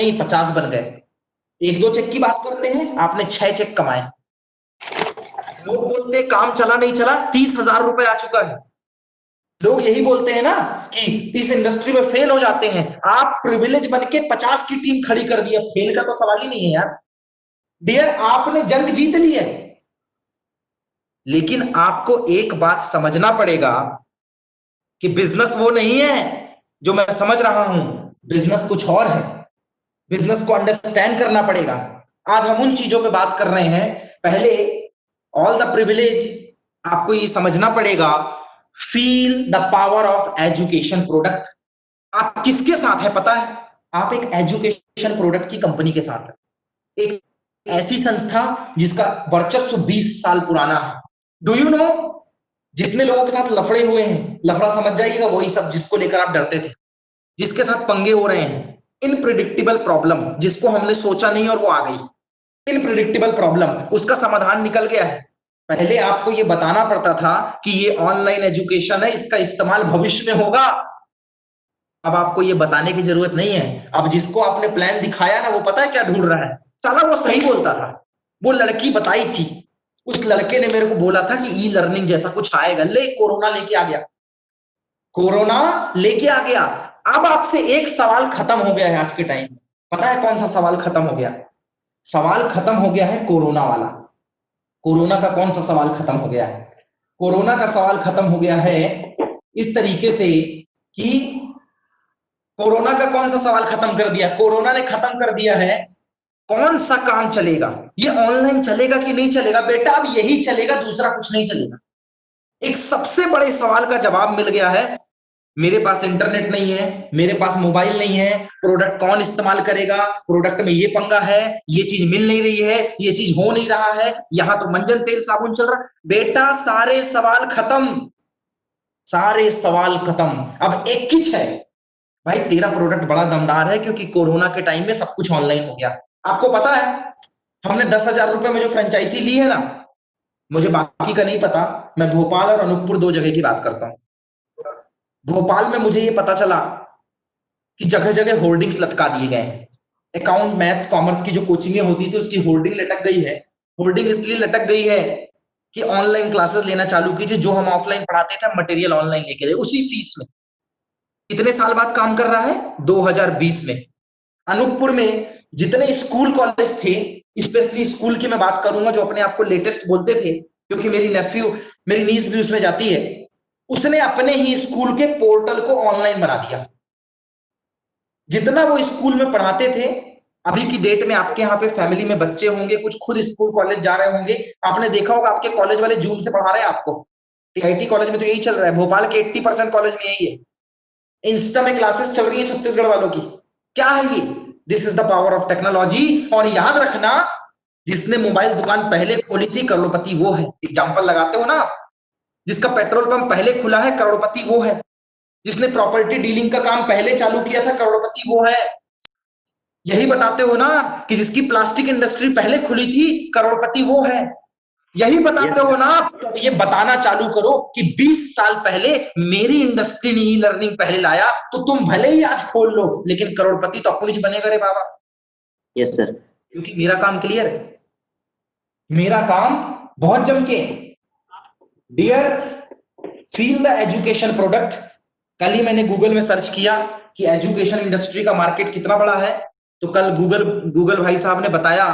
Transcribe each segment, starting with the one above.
नहीं 50 बन गए। एक दो चेक की बात करते हैं, आपने 6 चेक कमाए। लोग बोलते हैं काम चला नहीं चला, 30,000 रुपए आ चुका है। लोग यही बोलते हैं ना कि इस इंडस्ट्री में फेल हो जाते हैं। आप प्रिविलेज बन के 50 की टीम खड़ी कर दी है, फेल का तो सवाल ही नहीं है यार। डियर, आपने जंग जीत ली है। लेकिन आपको एक बात समझना पड़ेगा कि बिजनेस वो नहीं है जो मैं समझ रहा हूं, बिजनेस कुछ और है। बिजनेस को अंडरस्टैंड करना पड़ेगा। आज हम उन चीजों पे बात कर रहे हैं। पहले ऑल द प्रिविलेज, आपको ये समझना पड़ेगा। Feel the power of education product. आप किसके साथ है पता है? आप एक एजुकेशन प्रोडक्ट की कंपनी के साथ है, एक ऐसी संस्था जिसका वर्चस्व 20 साल पुराना है। डू यू नो, जितने लोगों के साथ लफड़े हुए हैं, लफड़ा समझ जाइएगा वही सब जिसको लेकर आप डरते थे, जिसके साथ पंगे हो रहे हैं। इनप्रिडिक्टेबल प्रॉब्लम, जिसको हमने सोचा नहीं और वो आ गई। इनप्रिडिक्टेबल प्रॉब्लम, उसका समाधान निकल गया है। पहले आपको ये बताना पड़ता था कि ये ऑनलाइन एजुकेशन है, इसका इस्तेमाल भविष्य में होगा। अब आपको ये बताने की जरूरत नहीं है। अब जिसको आपने प्लान दिखाया ना, वो पता है क्या ढूंढ रहा है? साला वो सही बोलता था। वो लड़की बताई थी, उस लड़के ने मेरे को बोला था कि ई लर्निंग जैसा कुछ आएगा, ले कोरोना लेके आ गया। कोरोना लेके आ गया। अब आपसे एक सवाल खत्म हो गया है आज के टाइम में। पता है कौन सा सवाल खत्म हो गया? सवाल खत्म हो गया है कोरोना वाला। कोरोना का कौन सा सवाल खत्म हो गया है? कोरोना का सवाल खत्म हो गया है इस तरीके से कि कोरोना का कौन सा सवाल खत्म कर दिया? कोरोना ने खत्म कर दिया है कौन सा काम चलेगा, ये ऑनलाइन चलेगा कि नहीं चलेगा। बेटा अब यही चलेगा, दूसरा कुछ नहीं चलेगा। एक सबसे बड़े सवाल का जवाब मिल गया है। मेरे पास इंटरनेट नहीं है, मेरे पास मोबाइल नहीं है, प्रोडक्ट कौन इस्तेमाल करेगा? प्रोडक्ट में ये पंगा है, ये चीज मिल नहीं रही है, ये चीज हो नहीं रहा है, यहां तो मंजन तेल साबुन चल रहा। बेटा सारे सवाल खत्म, सारे सवाल खत्म। अब एक किच है, भाई तेरा प्रोडक्ट बड़ा दमदार है क्योंकि कोरोना के टाइम में सब कुछ ऑनलाइन हो गया। आपको पता है हमने 10,000 रुपए में जो फ्रेंचाइजी ली है ना, मुझे बाकी का नहीं पता, मैं भोपाल और अनूपपुर दो जगह की बात करता हूँ। भोपाल में मुझे ये पता चला कि जगह जगह होर्डिंग्स लटका दिए गए हैं। अकाउंट मैथ्स कॉमर्स की जो कोचिंगें होती थी उसकी होर्डिंग लटक गई है। होर्डिंग इसलिए लटक गई है कि ऑनलाइन क्लासेस लेना चालू कीजिए, जो हम ऑफलाइन पढ़ाते थे मटेरियल ऑनलाइन लेके दे उसी फीस में। कितने साल बाद काम कर रहा है? 2020 में। अनूपपुर में जितने स्कूल कॉलेज थे, स्पेशली स्कूल की मैं बात करूंगा जो अपने आप को लेटेस्ट बोलते थे, क्योंकि मेरी नीस भी उसमें जाती है, उसने अपने ही स्कूल के पोर्टल को ऑनलाइन बना दिया। जितना वो स्कूल में पढ़ाते थे, अभी की डेट में आपके यहाँ पे फैमिली में बच्चे होंगे, कुछ खुद स्कूल कॉलेज जा रहे होंगे, आपने देखा होगा आपके कॉलेज वाले जूम से पढ़ा रहे हैं आपको। टीआईटी कॉलेज में तो यही चल रहा है, भोपाल के 80% कॉलेज में यही है। इंस्टा में क्लासेस चल रही है छत्तीसगढ़ वालों की। क्या है ये? This is the power of technology. और याद रखना, जिसने मोबाइल दुकान पहले खोली थी करोड़पति वो है। एग्जाम्पल लगाते हो ना, जिसका पेट्रोल पंप पहले खुला है करोड़पति वो है। जिसने प्रॉपर्टी डीलिंग का काम पहले चालू किया था करोड़पति वो है। यही बताते हो ना कि जिसकी प्लास्टिक इंडस्ट्री पहले खुली थी करोड़पति वो है। यही बताते यस हो सर। ना। तो ये बताना चालू करो कि 20 साल पहले मेरी इंडस्ट्री ने ई लर्निंग पहले लाया, तो तुम भले ही आज खोल लो लेकिन करोड़पति तो अपनी बनेगा रे बाबा। Yes sir. क्योंकि मेरा काम क्लियर है, मेरा काम बहुत जम के। Dear, feel the education product. कल ही मैंने गूगल में सर्च किया कि एजुकेशन इंडस्ट्री का मार्केट कितना बड़ा है, तो कल गूगल गूगल भाई साहब ने बताया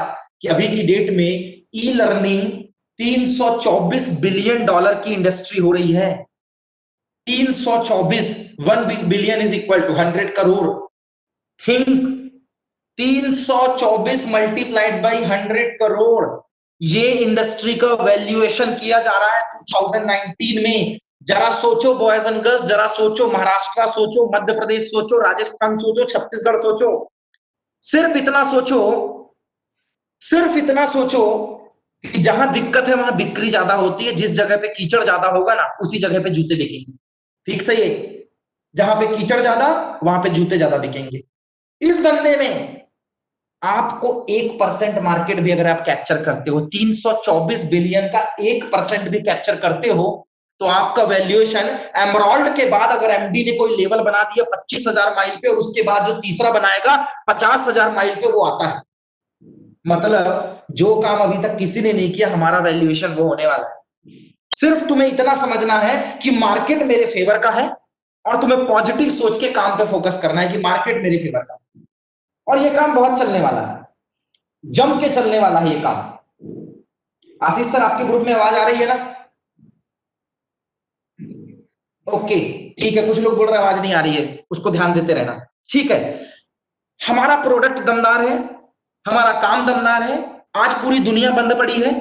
कि अभी की डेट में ई लर्निंग 324 बिलियन डॉलर की इंडस्ट्री हो रही है। 324, 1 billion is equal to 100 crore. Think, 324 multiplied by 100 crore. ये इंडस्ट्री का वैल्यूएशन किया जा रहा है 2019 में। जरा सोचो बॉयज एंड गर्ल्स, जरा सोचो, महाराष्ट्र सोचो, मध्य प्रदेश सोचो, राजस्थान सोचो, छत्तीसगढ़ सोचो। सिर्फ इतना सोचो, सिर्फ इतना सोचो कि जहां दिक्कत है वहां बिक्री ज्यादा होती है। जिस जगह पे कीचड़ ज्यादा होगा ना, उसी जगह पे जूते बिकेंगे। ठीक सही है? जहां पे कीचड़ ज्यादा, वहां पे जूते ज्यादा बिकेंगे। इस धंधे में आपको 1% मार्केट भी अगर आप कैप्चर करते हो, 324 बिलियन का 1% भी कैप्चर करते हो, तो आपका वैल्यूएशन एमराल्ड के बाद अगर एमडी ने कोई लेवल बना दिया 25,000 माइल पे और उसके बाद जो तीसरा बनाएगा 50,000 माइल पे, वो आता है। मतलब जो काम अभी तक किसी ने नहीं किया, हमारा वैल्यूएशन वो होने वाला है। सिर्फ तुम्हें इतना समझना है कि मार्केट मेरे फेवर का है और तुम्हें पॉजिटिव सोच के काम पे फोकस करना है कि मार्केट मेरे फेवर का है और ये काम बहुत चलने वाला है, जम के चलने वाला है ये काम। आशीष सर, आपके ग्रुप में आवाज आ रही है ना? ओके, ठीक है। कुछ लोग बोल रहे हैं आवाज नहीं आ रही है, उसको ध्यान देते रहना। ठीक है, हमारा प्रोडक्ट दमदार है, हमारा काम दमदार है। आज पूरी दुनिया बंद पड़ी है।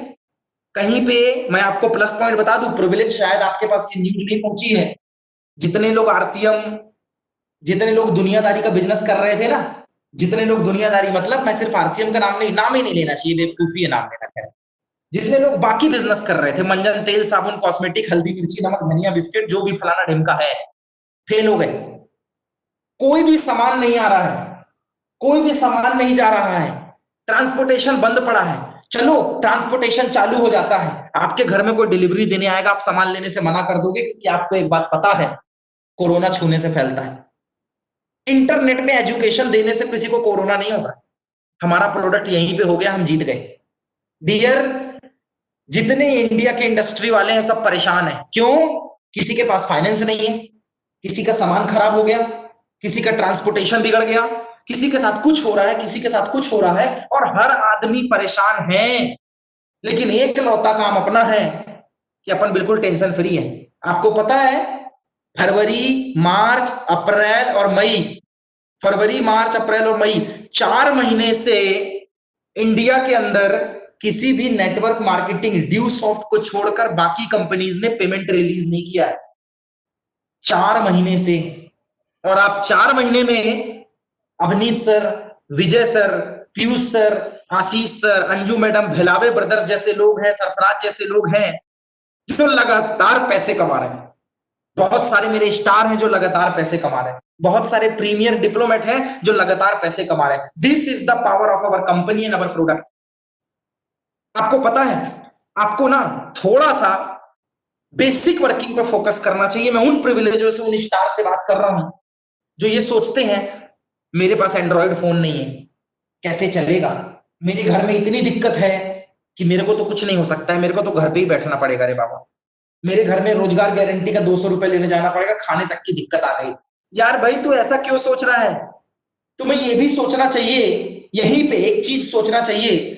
कहीं पे मैं आपको प्लस पॉइंट बता दूं, प्रिविलेज शायद आपके पास ये न्यूज नहीं पहुंची है। जितने लोग आरसीएम, जितने लोग दुनियादारी का बिजनेस कर रहे थे ना, जितने लोग दुनियादारी, मतलब मैं सिर्फ आरसीएम का नाम ही नहीं लेना चाहिए, बेवकूफी है नाम लेना है। जितने लोग बाकी बिजनेस कर रहे थे, मंजन तेल, साबुन, कॉस्मेटिक, हल्दी, मिर्ची, नमक, धनिया, बिस्किट, जो भी फलाना ढिमका है, फेल हो गए। कोई भी सामान नहीं आ रहा है, कोई भी सामान नहीं जा रहा है, ट्रांसपोर्टेशन बंद पड़ा है। चलो ट्रांसपोर्टेशन चालू हो जाता है, आपके घर में कोई डिलीवरी देने आएगा, आप सामान लेने से मना कर दोगे क्योंकि आपको एक बात पता है, कोरोना छूने से फैलता है। इंटरनेट में एजुकेशन देने से किसी को कोरोना नहीं होगा। हमारा प्रोडक्ट यहीं पे हो गया, हम जीत गए। डियर, जितने इंडिया के इंडस्ट्री वाले हैं सब परेशान हैं। क्यों? किसी के पास फाइनेंस नहीं है, किसी का सामान खराब हो गया, किसी का ट्रांसपोर्टेशन बिगड़ गया, किसी के साथ कुछ हो रहा है, किसी के साथ कुछ हो रहा है और हर आदमी परेशान है। लेकिन एक लौता काम अपना है कि अपन बिल्कुल टेंशन फ्री है। आपको पता है, फरवरी, मार्च, अप्रैल और मई, फरवरी, मार्च, अप्रैल और मई, 4 महीने से इंडिया के अंदर किसी भी नेटवर्क मार्केटिंग ड्यू सॉफ्ट को छोड़कर बाकी कंपनीज ने पेमेंट रिलीज नहीं किया है, 4 महीने से। और आप 4 महीने में अवनीत सर, विजय सर, पीयूष सर, आशीष सर, अंजू मैडम, भिलावे ब्रदर्स जैसे लोग हैं, सरफराज जैसे लोग हैं जो लगातार पैसे कमा रहे हैं। बहुत सारे मेरे स्टार हैं जो लगातार पैसे कमा रहे हैं, बहुत सारे प्रीमियर डिप्लोमेट हैं जो लगातार पैसे कमा रहे हैं। This is the power of our company and our product. आपको पता है, आपको ना थोड़ा सा बेसिक वर्किंग पे फोकस करना चाहिए। मैं उन प्रिविलेजों से, उन स्टार से बात कर रहा हूं जो ये सोचते हैं मेरे पास एंड्रॉयड फोन नहीं है, कैसे चलेगा, मेरे घर में इतनी दिक्कत है कि मेरे को तो कुछ नहीं हो सकता है, मेरे को तो घर पे ही बैठना पड़ेगा रे बाबा, मेरे घर में रोजगार गारंटी का 200 रुपए लेने जाना पड़ेगा, खाने तक की दिक्कत आ गई। यार भाई, तू ऐसा क्यों सोच रहा है? तुम्हें ये भी सोचना चाहिए, यहीं पे एक चीज सोचना चाहिए।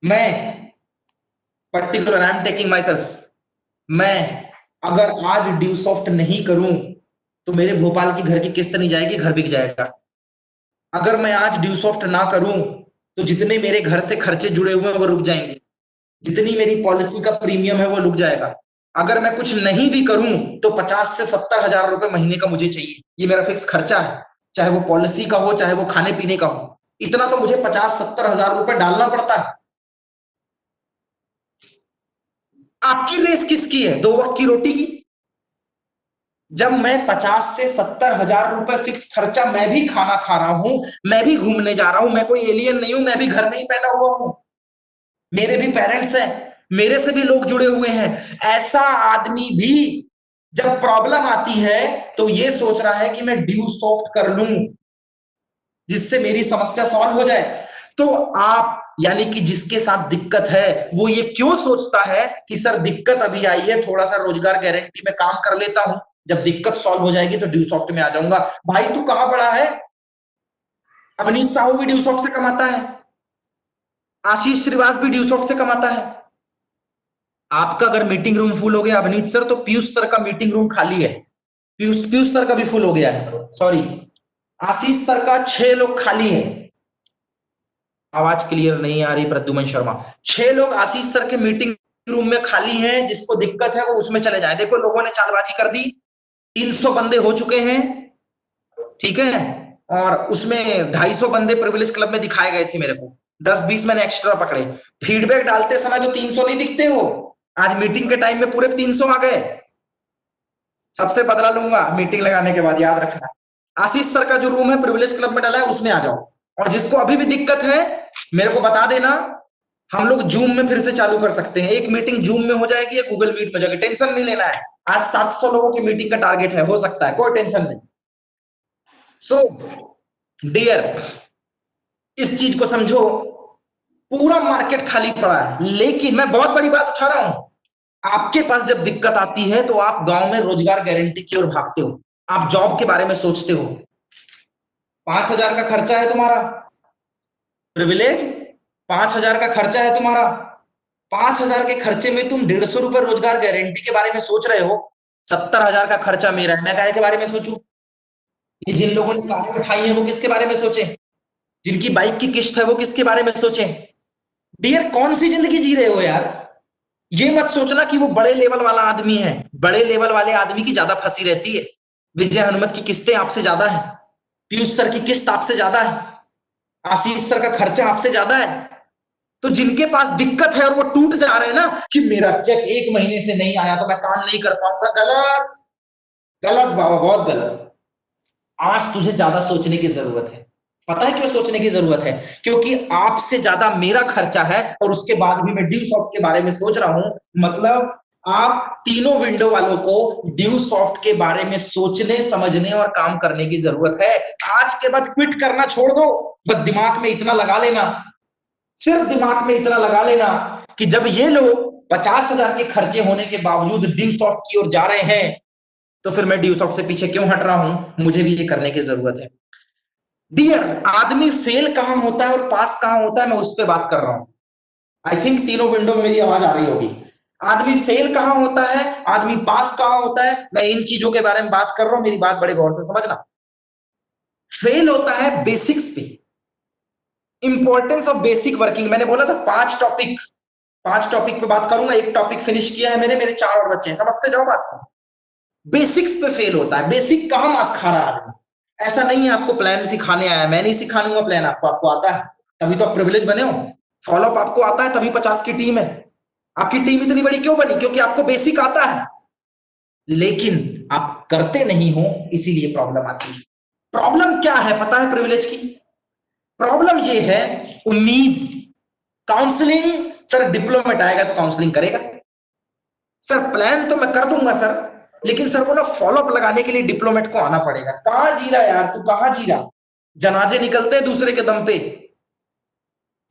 मैं particular, I am taking my self, मैं अगर आज ड्यू सॉफ्ट नहीं करूं तो मेरे भोपाल की घर की किस्त नहीं जाएगी, घर बिक जाएगा। अगर मैं आज ड्यू सॉफ्ट ना करूं तो जितने मेरे घर से खर्चे जुड़े हुए हैं वो रुक जाएंगे, जितनी मेरी पॉलिसी का प्रीमियम है वो रुक जाएगा। अगर मैं कुछ नहीं भी करूं तो 50 से 70 हजार रुपए महीने का मुझे चाहिए, ये मेरा फिक्स खर्चा है, चाहे वो पॉलिसी का हो चाहे वो खाने पीने का हो, इतना तो मुझे 50-70 हजार रुपए डालना पड़ता है। आपकी रेस किसकी है? 2 वक्त की रोटी की। जब मैं 50 से 70 हजार रुपए फिक्स खर्चा, मैं भी खाना खा रहा हूं, मैं भी घूमने जा रहा हूं, मैं कोई एलियन नहीं हूं, मैं भी घर में ही पैदा हुआ हूं, मेरे भी पेरेंट्स हैं, मेरे से भी लोग जुड़े हुए हैं। ऐसा आदमी भी जब प्रॉब्लम आती है तो ये सोच रहा है कि मैं ड्यू सॉफ्ट कर लूं जिससे मेरी समस्या सॉल्व हो जाए। तो आप, यानी कि जिसके साथ दिक्कत है, वो ये क्यों सोचता है कि सर दिक्कत अभी आई है, थोड़ा सा रोजगार गारंटी में काम कर लेता हूं, जब दिक्कत सॉल्व हो जाएगी तो ड्यू सॉफ्ट में आ जाऊंगा। भाई तू कहां पड़ा है? अवनीत साहू भी ड्यू सॉफ्ट से कमाता है, आशीष श्रीवास भी ड्यू सॉफ्ट से कमाता है। आपका अगर मीटिंग रूम फुल हो गया अवनीत सर, तो पीयूष सर का मीटिंग रूम खाली है, पीयूष सर का भी फुल हो गया है, सॉरी, आशीष सर का 6 लोग खाली है। आवाज क्लियर नहीं आ रही प्रद्युमन शर्मा। 6 लोग आशीष सर के मीटिंग रूम में खाली हैं, जिसको दिक्कत है वो उसमें चले जाए। देखो लोगों ने चालबाजी कर दी, 300 बंदे हो चुके हैं, ठीक है, और उसमें 250 बंदे प्रिविलेज क्लब में दिखाए गए थे मेरे को, 10-20 मैंने एक्स्ट्रा पकड़े। फीडबैक डालते समय जो 300 नहीं दिखते हो, आज मीटिंग के टाइम में पूरे 300 आ गए। सबसे बदला लूंगा मीटिंग लगाने के बाद, याद रखना। आशीष सर का जो रूम है प्रिविलेज क्लब में डाला है, उसमें आ जाओ। और जिसको अभी भी दिक्कत है मेरे को बता देना, हम लोग जूम में फिर से चालू कर सकते हैं, एक मीटिंग जूम में हो जाएगी या गूगल मीट में जाएगी, टेंशन नहीं लेना है। आज 700 लोगों की मीटिंग का टारगेट है, हो सकता है, कोई टेंशन नहीं। सो डियर, इस चीज को समझो, पूरा मार्केट खाली पड़ा है, लेकिन मैं बहुत बड़ी बात उठा रहा हूं। आपके पास जब दिक्कत आती है तो आप गांव में रोजगार गारंटी की ओर भागते हो, आप जॉब के बारे में सोचते हो। 5,000 का खर्चा है तुम्हारा, प्रिविलेज, 5,000 का खर्चा है तुम्हारा, 5,000 के खर्चे में तुम 150 रुपए रोजगार गारंटी के बारे में सोच रहे हो। 70,000 का खर्चा मेरा है, मैं काहे के बारे में सोचूं? ये जिन लोगों ने कारें उठाई है वो किसके बारे में सोचे? जिनकी बाइक की किस्त है वो किसके बारे में सोचे? डियर, कौन सी जिंदगी जी रहे हो यार? ये मत सोचना कि वो बड़े लेवल वाला आदमी है, बड़े लेवल वाले आदमी की ज्यादा फंसी रहती है। विजय हनुमत की किस्तें आपसे ज्यादा है, पीयूष सर की किस्त आपसे ज्यादा है, आशीष सर का खर्चा आपसे ज्यादा है। तो जिनके पास दिक्कत है और वो टूट जा रहे हैं ना कि मेरा चेक 1 महीने से नहीं आया तो मैं काम नहीं कर पाऊंगा, गलत, गलत बाबा, बहुत गलत। आज तुझे ज्यादा सोचने की जरूरत है। पता है क्यों सोचने की जरूरत है? क्योंकि आपसे ज्यादा मेरा खर्चा है और उसके बाद भी मैं ड्यू सॉफ्ट के बारे में सोच रहा हूं। मतलब आप तीनों विंडो वालों को ड्यू सॉफ्ट के बारे में सोचने, समझने और काम करने की जरूरत है। आज के बाद क्विट करना छोड़ दो, बस दिमाग में इतना लगा लेना, सिर्फ दिमाग में इतना लगा लेना कि जब ये लोग 50,000 के खर्चे होने के बावजूद ड्यू सॉफ्ट की ओर जा रहे हैं तो फिर मैं ड्यू सॉफ्ट से पीछे क्यों हट रहा हूं? मुझे भी ये करने की जरूरत है। डियर, आदमी फेल कहां होता है और पास कहां होता है, मैं उस पर बात कर रहा हूं। आई थिंक तीनों विंडो में मेरी आवाज आ रही होगी। आदमी फेल कहां होता है, आदमी पास कहां होता है, मैं इन चीजों के बारे में बात कर रहा हूं, मेरी बात बड़े गौर से समझना। फेल होता है बेसिक्स पे, इंपॉर्टेंस ऑफ बेसिक वर्किंग। मैंने बोला था 5 टॉपिक पे बात करूंगा, एक टॉपिक फिनिश किया है मेरे 4 और बच्चे हैं, समझते जाओ बात को। बेसिक्स पे फेल होता है, बेसिक कहां मात खा रहा है आदमी। ऐसा नहीं है आपको प्लान सिखाने आया, मैं नहीं सिखाऊंगा प्लान आपको, आपको आता है तभी तो आप प्रिविलेज बने हो। फॉलोअप आपको आता है तभी 50 की टीम है। आपकी टीम इतनी बड़ी क्यों बनी? क्योंकि आपको बेसिक आता है, लेकिन आप करते नहीं हो, इसीलिए प्रॉब्लम आती है। प्रॉब्लम क्या है पता है प्रिविलेज की? प्रॉब्लम ये है उम्मीद। काउंसलिंग, सर डिप्लोमेट आएगा तो काउंसलिंग करेगा, सर प्लान तो मैं कर दूंगा सर, लेकिन सर वो ना फॉलोअप लगाने के लिए डिप्लोमेट को आना पड़ेगा। कहां जी रहा यार तू, कहां जी रहा? जनाजे निकलते हैं दूसरे के दम पे,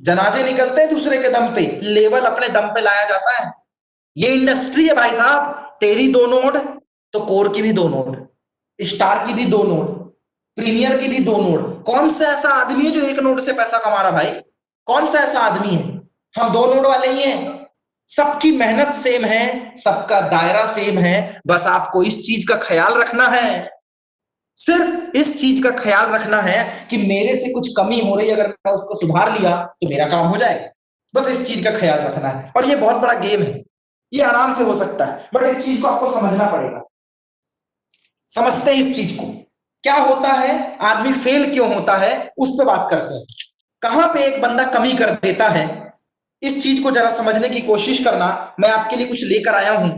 जनाजे निकलते हैं दूसरे के दम पे, लेवल अपने दम पे लाया जाता है। ये इंडस्ट्री है भाई साहब। तेरी 2 नोड तो कोर की भी 2 नोड, स्टार की भी 2 नोड, प्रीमियर की भी 2 नोड। कौन सा ऐसा आदमी है जो 1 नोड से पैसा कमा रहा भाई? कौन सा ऐसा आदमी है? हम 2 नोड वाले ही हैं। सबकी मेहनत सेम है, सबका दायरा सेम है, बस आपको इस चीज का ख्याल रखना है, सिर्फ इस चीज का ख्याल रखना है कि मेरे से कुछ कमी हो रही है, अगर मैं उसको सुधार लिया तो मेरा काम हो जाएगा। बस इस चीज का ख्याल रखना है, और ये बहुत बड़ा गेम है, ये आराम से हो सकता है, बट इस चीज को आपको समझना पड़ेगा। समझते हैं इस चीज को? क्या होता है, आदमी फेल क्यों होता है, उस पर बात करते हैं। कहां पे एक बंदा कमी कर देता है, इस चीज को जरा समझने की कोशिश करना। मैं आपके लिए कुछ लेकर आया हूं।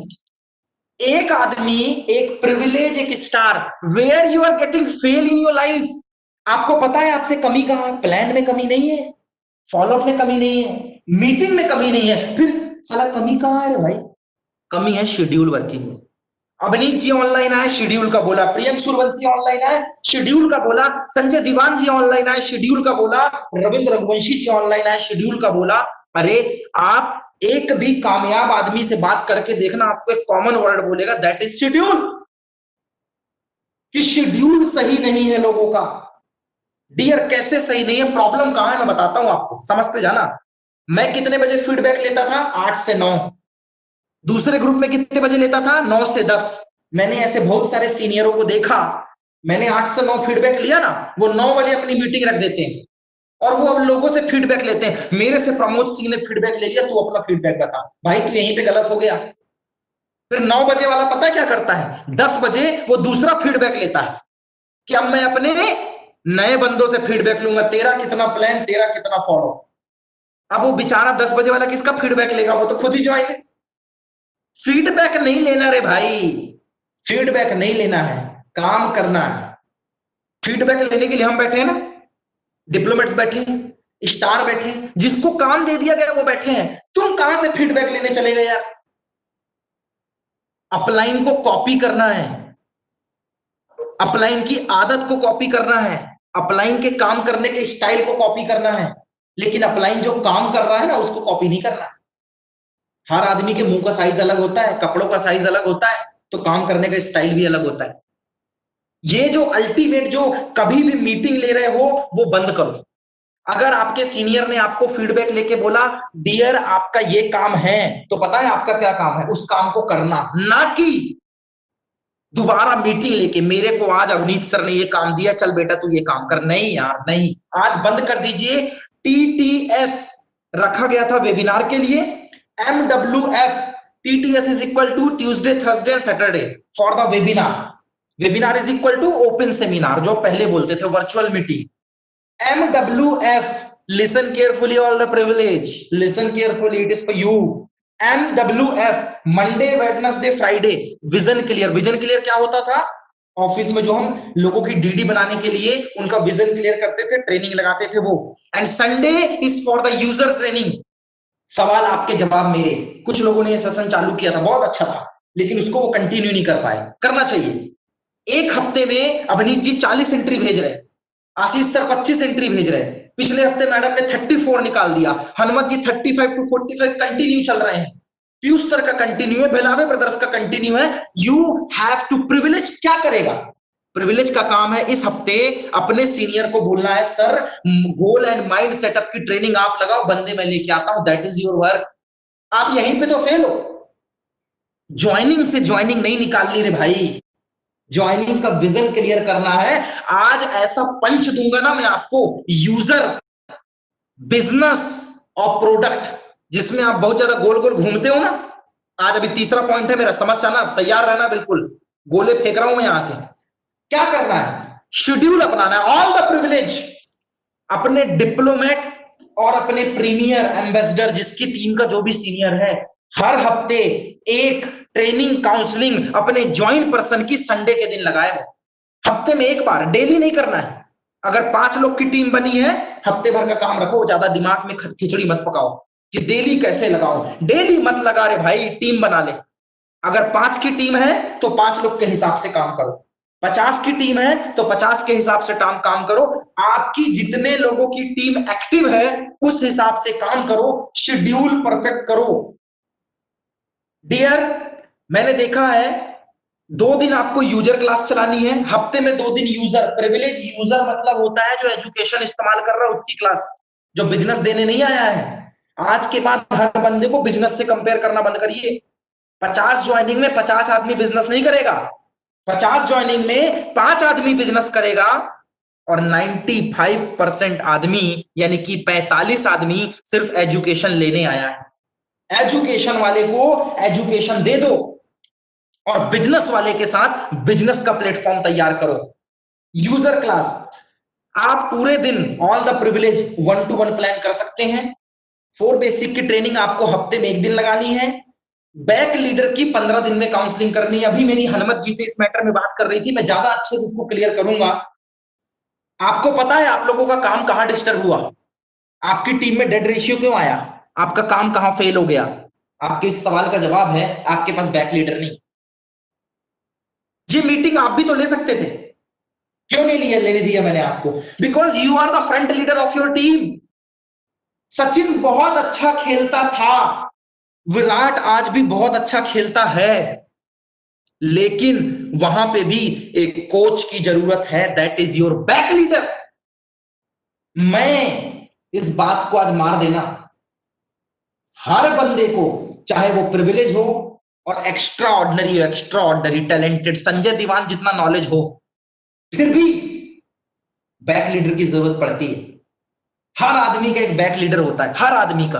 एक आदमी, एक प्रिविलेज, एक star, where you are getting fail in your life. आपको पता है आपसे कमी कहां है? प्लान में कमी नहीं है, फॉलोअप में कमी नहीं है, मीटिंग में कमी नहीं है, फिर साला कमी कहां है रे भाई? कमी है शेड्यूल वर्किंग में। अवनीत जी ऑनलाइन आए, शेड्यूल का बोला। प्रियंक सूर्यवंशी ऑनलाइन आए, शेड्यूल का बोला। संजय दीवान जी ऑनलाइन आए, शेड्यूल का बोला। रविंद्र रघुवंशी जी ऑनलाइन आए, शेड्यूल का बोला। अरे आप एक भी कामयाब आदमी से बात करके देखना, आपको एक कॉमन वर्ड बोलेगा, दैट इज शेड्यूल। कि शेड्यूल सही नहीं है लोगों का। डियर, कैसे सही नहीं है? प्रॉब्लम कहां है मैं बताता हूं आपको, समझते जाना। मैं कितने बजे फीडबैक लेता था? 8 से 9। दूसरे ग्रुप में कितने बजे लेता था? 9 से 10। मैंने ऐसे बहुत सारे सीनियरों को देखा, मैंने 8 से 9 फीडबैक लिया ना, वो 9 बजे अपनी मीटिंग रख देते हैं और वो अब लोगों से फीडबैक लेते हैं। मेरे से प्रमोद सिंह ने फीडबैक ले लिया, तू अपना फीडबैक बता। भाई तू यहीं पे गलत हो गया। फिर 9 बजे वाला पता क्या करता है? 10 बजे वो दूसरा फीडबैक लेता है कि अब मैं अपने नए बंदों से फीडबैक लूंगा, तेरा कितना प्लान, तेरा कितना फॉलो। अब वो बेचारा 10 बजे वाला किसका फीडबैक लेगा? वो तो खुद ही ज्वाइन। फीडबैक नहीं लेना रे भाई, फीडबैक नहीं लेना है, काम करना है। फीडबैक लेने के लिए हम बैठे हैं ना, डिप्लोमेट्स बैठे हैं। स्टार बैठे हैं, जिसको काम दे दिया गया वो बैठे हैं। तुम कहां से फीडबैक लेने चले गए यार? अपलाइन को कॉपी करना है, अपलाइन की आदत को कॉपी करना है, अपलाइन के काम करने के स्टाइल को कॉपी करना है, लेकिन अपलाइन जो काम कर रहा है ना उसको कॉपी नहीं करना। हर आदमी के मुंह का साइज अलग होता है, कपड़ों का साइज अलग होता है, तो काम करने का स्टाइल भी अलग होता है। ये जो अल्टीमेट जो कभी भी मीटिंग ले रहे हो वो बंद करो। अगर आपके सीनियर ने आपको फीडबैक लेके बोला डियर आपका ये काम है, तो पता है आपका क्या काम है, उस काम को करना, ना कि दोबारा मीटिंग लेके मेरे को आज अवनीत सर ने ये काम दिया, चल बेटा तू ये काम कर। नहीं यार नहीं, आज बंद कर दीजिए। टीटीएस रखा गया था वेबिनार के लिए, MWF, TTS is equal to Tuesday Thursday and Saturday for the webinar. Webinar is equal to open seminar, जो पहले बोलते थे virtual meeting. MWF, listen carefully all the privilege, listen carefully, it is for you. MWF, Monday Wednesday Friday, vision clear. Vision clear क्या होता था? Office में जो हम लोगों की डीडी बनाने के लिए उनका विजन क्लियर करते थे, ट्रेनिंग लगाते थे वो। And Sunday is for the user training, सवाल आपके जवाब मेरे। कुछ लोगों ने ये सेशन चालू किया था, बहुत अच्छा था, लेकिन उसको वो कंटिन्यू नहीं कर पाए। करना चाहिए। एक हफ्ते में अभिनीत जी 40 एंट्री भेज रहे, आशीष सर 25 एंट्री भेज रहे हैं, पिछले हफ्ते मैडम ने 34 निकाल दिया, हनुमत जी 35 टू 45 कंटिन्यू चल रहे हैं, पीयूष सर का कंटिन्यू है, बेलावे ब्रदर्स का कंटिन्यू है। यू हैव टू प्रिविलेज क्या करेगा? प्रिविलेज का काम है इस हफ्ते अपने सीनियर को बोलना है sir goal and mind setup की ट्रेनिंग आप लगाओ, बंदे मैं लेके आता हूं, दैट इज योर वर्क। आप यहीं पे तो फेल हो। ज्वाइनिंग से ज्वाइनिंग नहीं निकालनी रे भाई, ज्वाइनिंग का विजन क्लियर करना है। आज ऐसा पंच दूंगा ना मैं आपको, यूजर, बिजनेस और प्रोडक्ट, जिसमें आप बहुत ज्यादा गोल गोल घूमते हो ना। आज अभी तीसरा पॉइंट है मेरा, समझ जाना, तैयार रहना, बिल्कुल गोले फेंक रहा हूं मैं यहां से। क्या करना है? शेड्यूल अपनाना है। ऑल द प्रिविलेज अपने डिप्लोमेट और अपने प्रीमियर एम्बेसडर, जिसकी टीम का जो भी सीनियर है, हर हफ्ते एक ट्रेनिंग काउंसलिंग अपने ज्वाइन पर्सन की संडे के दिन लगाए हो। हफ्ते में एक बार, डेली नहीं करना है। अगर 5 लोग की टीम बनी है, हफ्ते भर का काम रखो, ज्यादा दिमाग में खिचड़ी मत पकाओ कि डेली कैसे लगाओ। डेली मत लगा रे भाई, टीम बना ले। अगर 5 की टीम है तो 5 लोग के हिसाब से काम करो, 50 की टीम है तो 50 के हिसाब से काम करो। आपकी जितने लोगों की टीम एक्टिव है उस हिसाब से काम करो, शेड्यूल परफेक्ट करो। डियर, मैंने देखा है 2 दिन आपको यूजर क्लास चलानी है, हफ्ते में 2 दिन यूजर। प्रिविलेज यूजर मतलब होता है जो एजुकेशन इस्तेमाल कर रहा है उसकी क्लास, जो बिजनेस देने नहीं आया है। आज के बाद हर बंदे को बिजनेस से कंपेयर करना बंद करिए। 50 ज्वाइनिंग में 50 आदमी बिजनेस नहीं करेगा, 50 ज्वाइनिंग में 5 आदमी बिजनेस करेगा, और 95% आदमी यानी कि 45 आदमी सिर्फ एजुकेशन लेने आया है। एजुकेशन वाले को एजुकेशन दे दो और बिजनेस वाले के साथ बिजनेस का प्लेटफॉर्म तैयार करो। यूजर क्लास, आप पूरे दिन all the privilege 1-to-1 plan कर सकते हैं। 4 बेसिक की ट्रेनिंग आपको हफ्ते में 1 दिन लगानी है। बैक लीडर की 15 दिन में काउंसलिंग करनी है। अभी मेरी हनुमत जी से इस मैटर में बात कर रही थी, मैं ज्यादा अच्छे से इसको क्लियर करूंगा। आपको पता है आप लोगों का काम कहां डिस्टर्ब हुआ? आपकी टीम में डेड रेशियो क्यों आया? आपका काम कहां फेल हो गया? आपके इस सवाल का जवाब है आपके पास बैक लीडर नहीं। ये मीटिंग आप भी तो ले सकते थे, क्यों नहीं लिया? लेने दिया मैंने आपको, because you are the front leader of your team. Sachin बहुत अच्छा खेलता था, विराट आज भी बहुत अच्छा खेलता है, लेकिन वहां पे भी एक कोच की जरूरत है, that is your back leader. मैं इस बात को आज मार देना, हर बंदे को, चाहे वो प्रिविलेज हो और एक्स्ट्रा ऑर्डिनरी हो, एक्स्ट्रा ऑर्डिनरी टैलेंटेड संजय दीवान जितना नॉलेज हो, फिर भी बैक लीडर की जरूरत पड़ती है। हर आदमी का एक बैक लीडर होता है, हर आदमी का।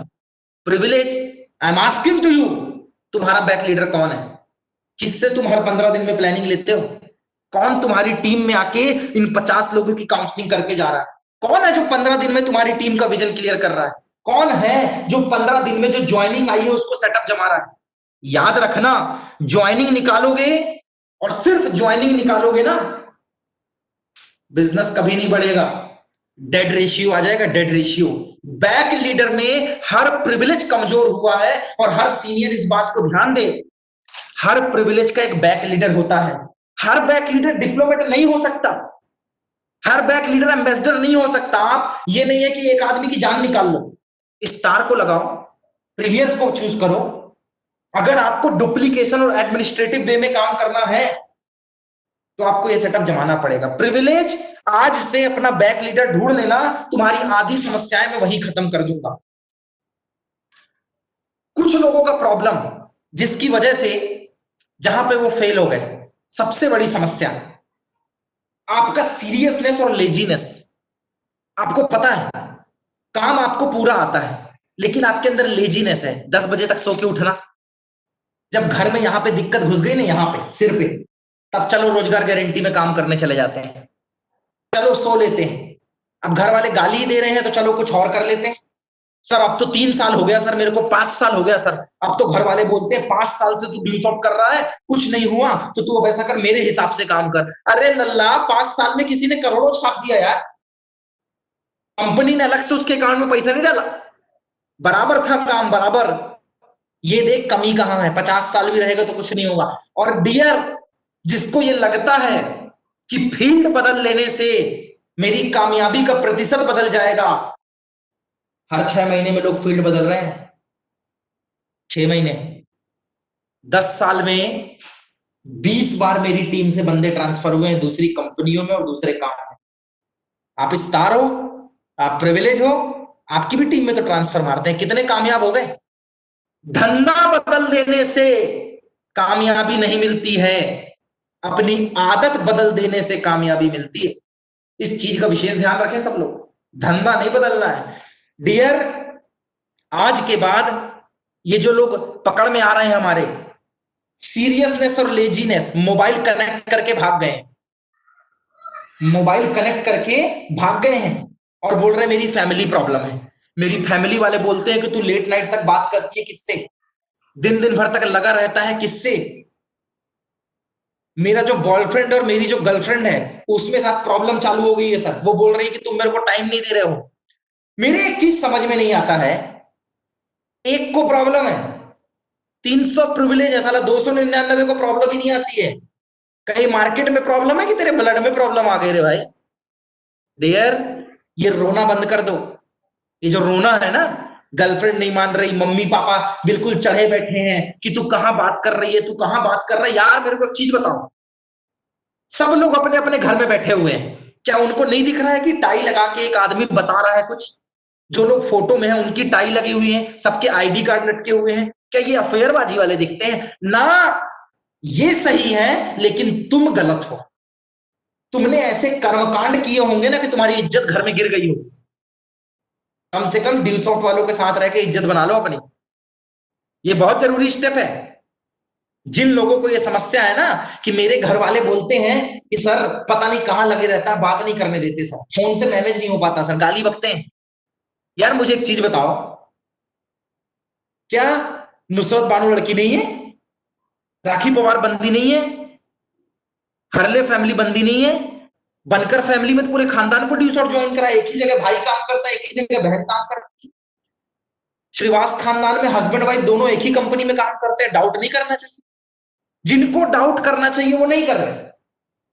Privilege, I am asking to you, तुम्हारा बैक लीडर कौन है? किससे तुम हर 15 दिन में प्लानिंग लेते हो? कौन तुम्हारी टीम में आके इन 50 लोगों की काउंसलिंग करके जा रहा है? कौन है जो 15 दिन में तुम्हारी टीम का विजन क्लियर कर रहा है? कौन है जो 15 दिन में जो ज्वाइनिंग आई है उसको सेटअप जमा रहा है? याद रखना, ज्वाइनिंग निकालोगे और सिर्फ ज्वाइनिंग निकालोगे ना, बिजनेस कभी नहीं बढ़ेगा। डेड रेशियो आ जाएगा, डेड रेशियो। बैक लीडर में हर प्रिविलेज कमजोर हुआ है, और हर सीनियर इस बात को ध्यान दे, हर प्रिविलेज का एक बैक लीडर होता है। हर बैक लीडर डिप्लोमेट नहीं हो सकता, हर बैक लीडर एम्बेसडर नहीं हो सकता। आप ये नहीं है कि एक आदमी की जान निकाल लो। स्टार को लगाओ, प्रीवियस को चूज करो। अगर आपको डुप्लीकेशन और एडमिनिस्ट्रेटिव वे में काम करना है तो आपको ये सेटअप जमाना पड़ेगा। प्रिविलेज आज से अपना बैक लीडर ढूंढ लेना, तुम्हारी आधी समस्याएं मैं वही खत्म कर दूंगा। कुछ लोगों का प्रॉब्लम जिसकी वजह से जहां पे वो फेल हो गए, सबसे बड़ी समस्या आपका सीरियसनेस और लेजीनेस। आपको पता है काम आपको पूरा आता है, लेकिन आपके अंदर लेजीनेस है। 10 बजे तक सो के उठना, जब घर में यहां पे दिक्कत घुस गई ना, यहां पे सिर पे, तब चलो रोजगार गारंटी में काम करने चले जाते हैं, चलो सो लेते हैं। अब घर वाले गाली दे रहे हैं तो चलो कुछ और कर लेते हैं। सर अब तो 3 साल हो गया सर, मेरे को 5 साल हो गया सर। अब तो घर वाले बोलते हैं 5 साल से तू ड्यूस ऑफ कर रहा है, कुछ नहीं हुआ तो तू अब ऐसा कर, मेरे हिसाब से काम कर। अरे लल्ला, 5 साल में किसी ने करोड़ों छाप दिया यार, कंपनी ने अलग से उसके अकाउंट में पैसा नहीं डाला, बराबर था काम, बराबर। ये देख कमी कहां है, 50 साल भी रहेगा तो कुछ नहीं होगा। और डियर, जिसको ये लगता है कि फील्ड बदल लेने से मेरी कामयाबी का प्रतिशत बदल जाएगा, हर 6 महीने में लोग फील्ड बदल रहे हैं। 6 महीने, 10 साल में 20 बार मेरी टीम से बंदे ट्रांसफर हुए हैं दूसरी कंपनियों में और दूसरे काम में। आप स्टार हो, आप प्रिविलेज हो, आपकी भी टीम में तो ट्रांसफर मारते हैं। कितने कामयाब हो गए? धंधा बदल देने से कामयाबी नहीं मिलती है, अपनी आदत बदल देने से कामयाबी मिलती है। इस चीज का विशेष ध्यान रखें सब लोग, धंधा नहीं बदलना है। डियर, आज के बाद ये जो लोग पकड़ में आ रहे हैं हमारे, सीरियसनेस और लेजीनेस, मोबाइल कनेक्ट करके भाग गए, मोबाइल कनेक्ट करके भाग गए हैं और बोल रहे हैं मेरी फैमिली प्रॉब्लम है। मेरी फैमिली वाले बोलते हैं कि तू लेट नाइट तक बात करती है किससे, दिन दिन भर तक लगा रहता है किससे। मेरा जो बॉयफ्रेंड और मेरी जो गर्लफ्रेंड है उसमें साथ प्रॉब्लम चालू हो गई है सर, वो बोल रही है कि तुम मेरे को टाइम नहीं दे रहे हो। मेरे एक चीज समझ में नहीं आता है, एक को प्रॉब्लम है, 300 प्रिविलेज है साला, 299 को प्रॉब्लम ही नहीं आती है। कहीं मार्केट में प्रॉब्लम है कि तेरे ब्लड में प्रॉब्लम आ गई रे भाई? डियर, ये रोना बंद कर दो। ये जो रोना है ना, गर्लफ्रेंड नहीं मान रही, मम्मी पापा बिल्कुल चढ़े बैठे हैं कि तू कहां बात कर रही है, तू कहां बात कर रहा है। यार मेरे को एक चीज बताओ, सब लोग अपने अपने घर में बैठे हुए हैं, क्या उनको नहीं दिख रहा है कि टाई लगा के एक आदमी बता रहा है कुछ? जो लोग फोटो में हैं उनकी टाई लगी हुई है, सबके आईडी कार्ड लटके हुए हैं, क्या ये अफेयरबाजी वाले दिखते हैं ना? ये सही है, लेकिन तुम गलत हो। तुमने ऐसे कर्मकांड किए होंगे ना कि तुम्हारी इज्जत घर में गिर गई हो। कम से कम ड्यू सॉफ्ट वालों के साथ रह के इज्जत बना लो अपनी, ये बहुत जरूरी स्टेप है। जिन लोगों को ये समस्या है ना कि मेरे घर वाले बोलते हैं कि सर पता नहीं कहां लगे रहता है, बात नहीं करने देते सर, फोन से मैनेज नहीं हो पाता सर, गाली बकते हैं। यार मुझे एक चीज बताओ, क्या नुसरत बानो लड़की नहीं है? राखी पवार बंदी नहीं है? हरले फैमिली बंदी नहीं है? बनकर फैमिली में तो पूरे खानदान को ड्यूस और ज्वाइन करा, एक ही जगह भाई काम करता है, एक ही जगह बहन काम करती है। श्रीवास खानदान में हस्बैंड वाइफ दोनों एक ही कंपनी में काम करते हैं, डाउट नहीं करना चाहिए? जिनको डाउट करना चाहिए वो नहीं कर रहे,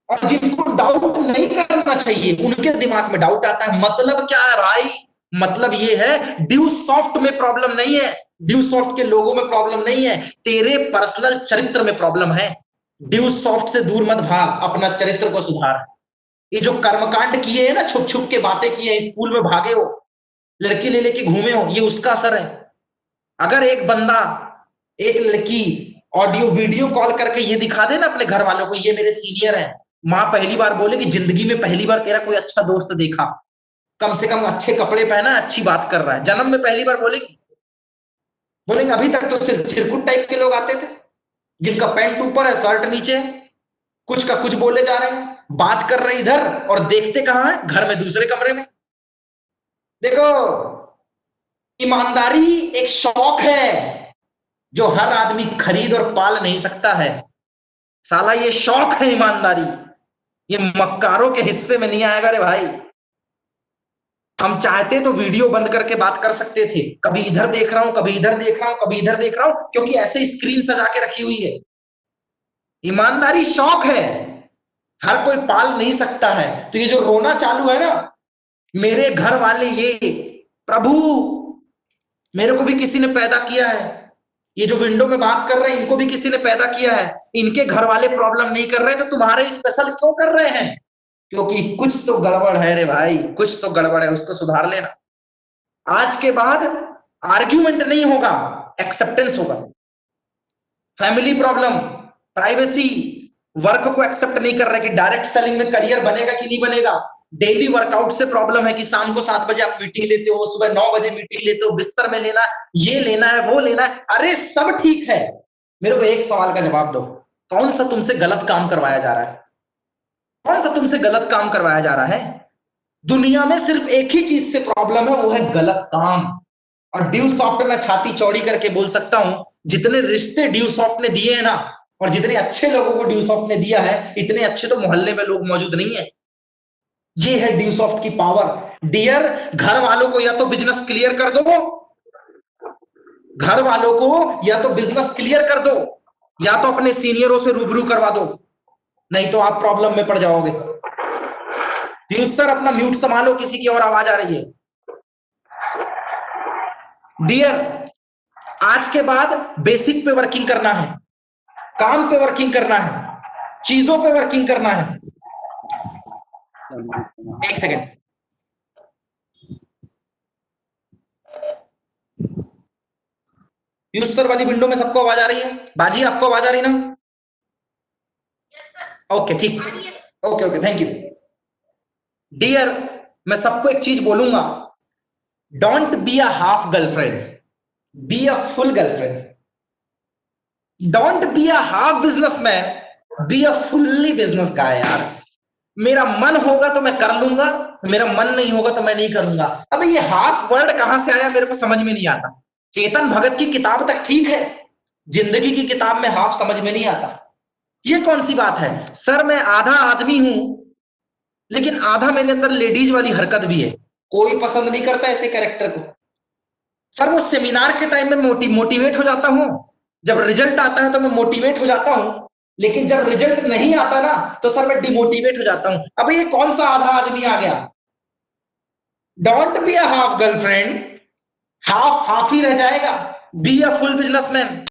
और जिनको डाउट नहीं करना चाहिए उनके दिमाग में डाउट आता है। मतलब क्या है भाई? मतलब ये है ड्यू सॉफ्ट में प्रॉब्लम नहीं है, ड्यू सॉफ्ट के लोगों में प्रॉब्लम नहीं है, तेरे पर्सनल चरित्र में प्रॉब्लम है। ड्यू सॉफ्ट से दूर मत भाग, अपना चरित्र को सुधार। ये जो कर्मकांड किए हैं ना, छुप छुप के बातें की हैं, स्कूल में भागे हो, लड़की ले लेके घूमे हो, ये उसका असर है। अगर एक बंदा, एक लड़की ऑडियो वीडियो कॉल करके ये दिखा दे ना अपने घर वालों को, ये मेरे सीनियर है, माँ पहली बार बोले कि जिंदगी में पहली बार तेरा कोई अच्छा दोस्त देखा, कम से कम अच्छे कपड़े पहना, अच्छी बात कर रहा है, जन्म में पहली बार बोलेगी। बोलेंगे अभी तक तो सिर्फ चिरकुट टाइप के लोग आते थे, जिनका पैंट ऊपर है शर्ट नीचे, कुछ का कुछ बोले जा रहे हैं, बात कर रहे इधर और देखते कहां है, घर में दूसरे कमरे में। देखो, ईमानदारी एक शौक है जो हर आदमी खरीद और पाल नहीं सकता है। साला ये शौक है ईमानदारी, ये मक्कारों के हिस्से में नहीं आएगा रे भाई। हम चाहते तो वीडियो बंद करके बात कर सकते थे, कभी इधर देख रहा हूं, कभी इधर देख रहा हूं, कभी इधर देख रहा हूं, क्योंकि ऐसे स्क्रीन सजा के रखी हुई है। ईमानदारी शौक है, हर कोई पाल नहीं सकता है। तो ये जो रोना चालू है ना, मेरे घर वाले ये, प्रभु मेरे को भी किसी ने पैदा किया है, ये जो विंडो में बात कर रहे हैं इनको भी किसी ने पैदा किया है, इनके घर वाले प्रॉब्लम नहीं कर रहे तो तुम्हारे स्पेशल क्यों कर रहे हैं? क्योंकि कुछ तो गड़बड़ है रे भाई, कुछ तो गड़बड़ है, उसको सुधार लेना। आज के बाद आर्ग्यूमेंट नहीं होगा, एक्सेप्टेंस होगा। फैमिली प्रॉब्लम, प्राइवेसी, वर्क को एक्सेप्ट नहीं कर रहे कि डायरेक्ट सेलिंग में करियर बनेगा कि नहीं बनेगा। डेली वर्कआउट से प्रॉब्लम है कि शाम को 7 बजे आप मीटिंग लेते हो, सुबह 9 बजे मीटिंग लेते हो, बिस्तर में लेना, ये लेना है, वो लेना है। अरे सब ठीक है, मेरे को एक सवाल का जवाब दो, कौन सा तुमसे गलत काम करवाया जा रहा है? कौन सा तुमसे गलत काम करवाया जा रहा है? दुनिया में सिर्फ एक ही चीज से प्रॉब्लम है, वो है गलत काम। और ड्यू सॉफ्ट में छाती चौड़ी करके बोल सकता हूं, जितने रिश्ते ड्यू सॉफ्ट ने दिए हैं ना, और जितने अच्छे लोगों को ड्यू सॉफ्ट ने दिया है, इतने अच्छे तो मोहल्ले में लोग मौजूद नहीं है। ये है ड्यू सॉफ्ट की पावर। डियर, घर वालों को या तो बिजनेस क्लियर कर दो, घर वालों को या तो बिजनेस क्लियर कर दो, या तो अपने सीनियरों से रूबरू करवा दो, नहीं तो आप प्रॉब्लम में पड़ जाओगे। सर अपना म्यूट संभालो, किसी की और आवाज आ रही है। डियर, आज के बाद बेसिक पे वर्किंग करना है, काम पे वर्किंग करना है, चीजों पे वर्किंग करना है। एक सेकेंड, यूजर वाली विंडो में सबको आवाज आ रही है? बाजी आपको आवाज आ रही ना? ओके ठीक, okay okay, thank you. Dear, मैं सबको एक चीज बोलूंगा, don't be a half girlfriend, be a full girlfriend. Don't be a half businessman, be a fully business guy. यार, मेरा मन होगा तो मैं कर लूंगा, मेरा मन नहीं होगा तो मैं नहीं करूंगा। अब ये हाफ वर्ड कहां से आया मेरे को समझ में नहीं आता। चेतन भगत की किताब तक ठीक है, जिंदगी की किताब में हाफ समझ में नहीं आता। ये कौन सी बात है? सर मैं आधा आदमी हूं, लेकिन आधा मेरे अंदर लेडीज वाली हरकत भी है। कोई पसंद नहीं करता ऐसे कैरेक्टर को। सर वो सेमिनार के टाइम में मोटिवेट हो जाता हूं, जब रिजल्ट आता है तो मैं मोटिवेट हो जाता हूं, लेकिन जब रिजल्ट नहीं आता ना तो सर मैं डिमोटिवेट हो जाता हूं। अब ये कौन सा आधा आदमी आ गया? Don't be a half girlfriend, half half ही रह जाएगा। Be a full businessman.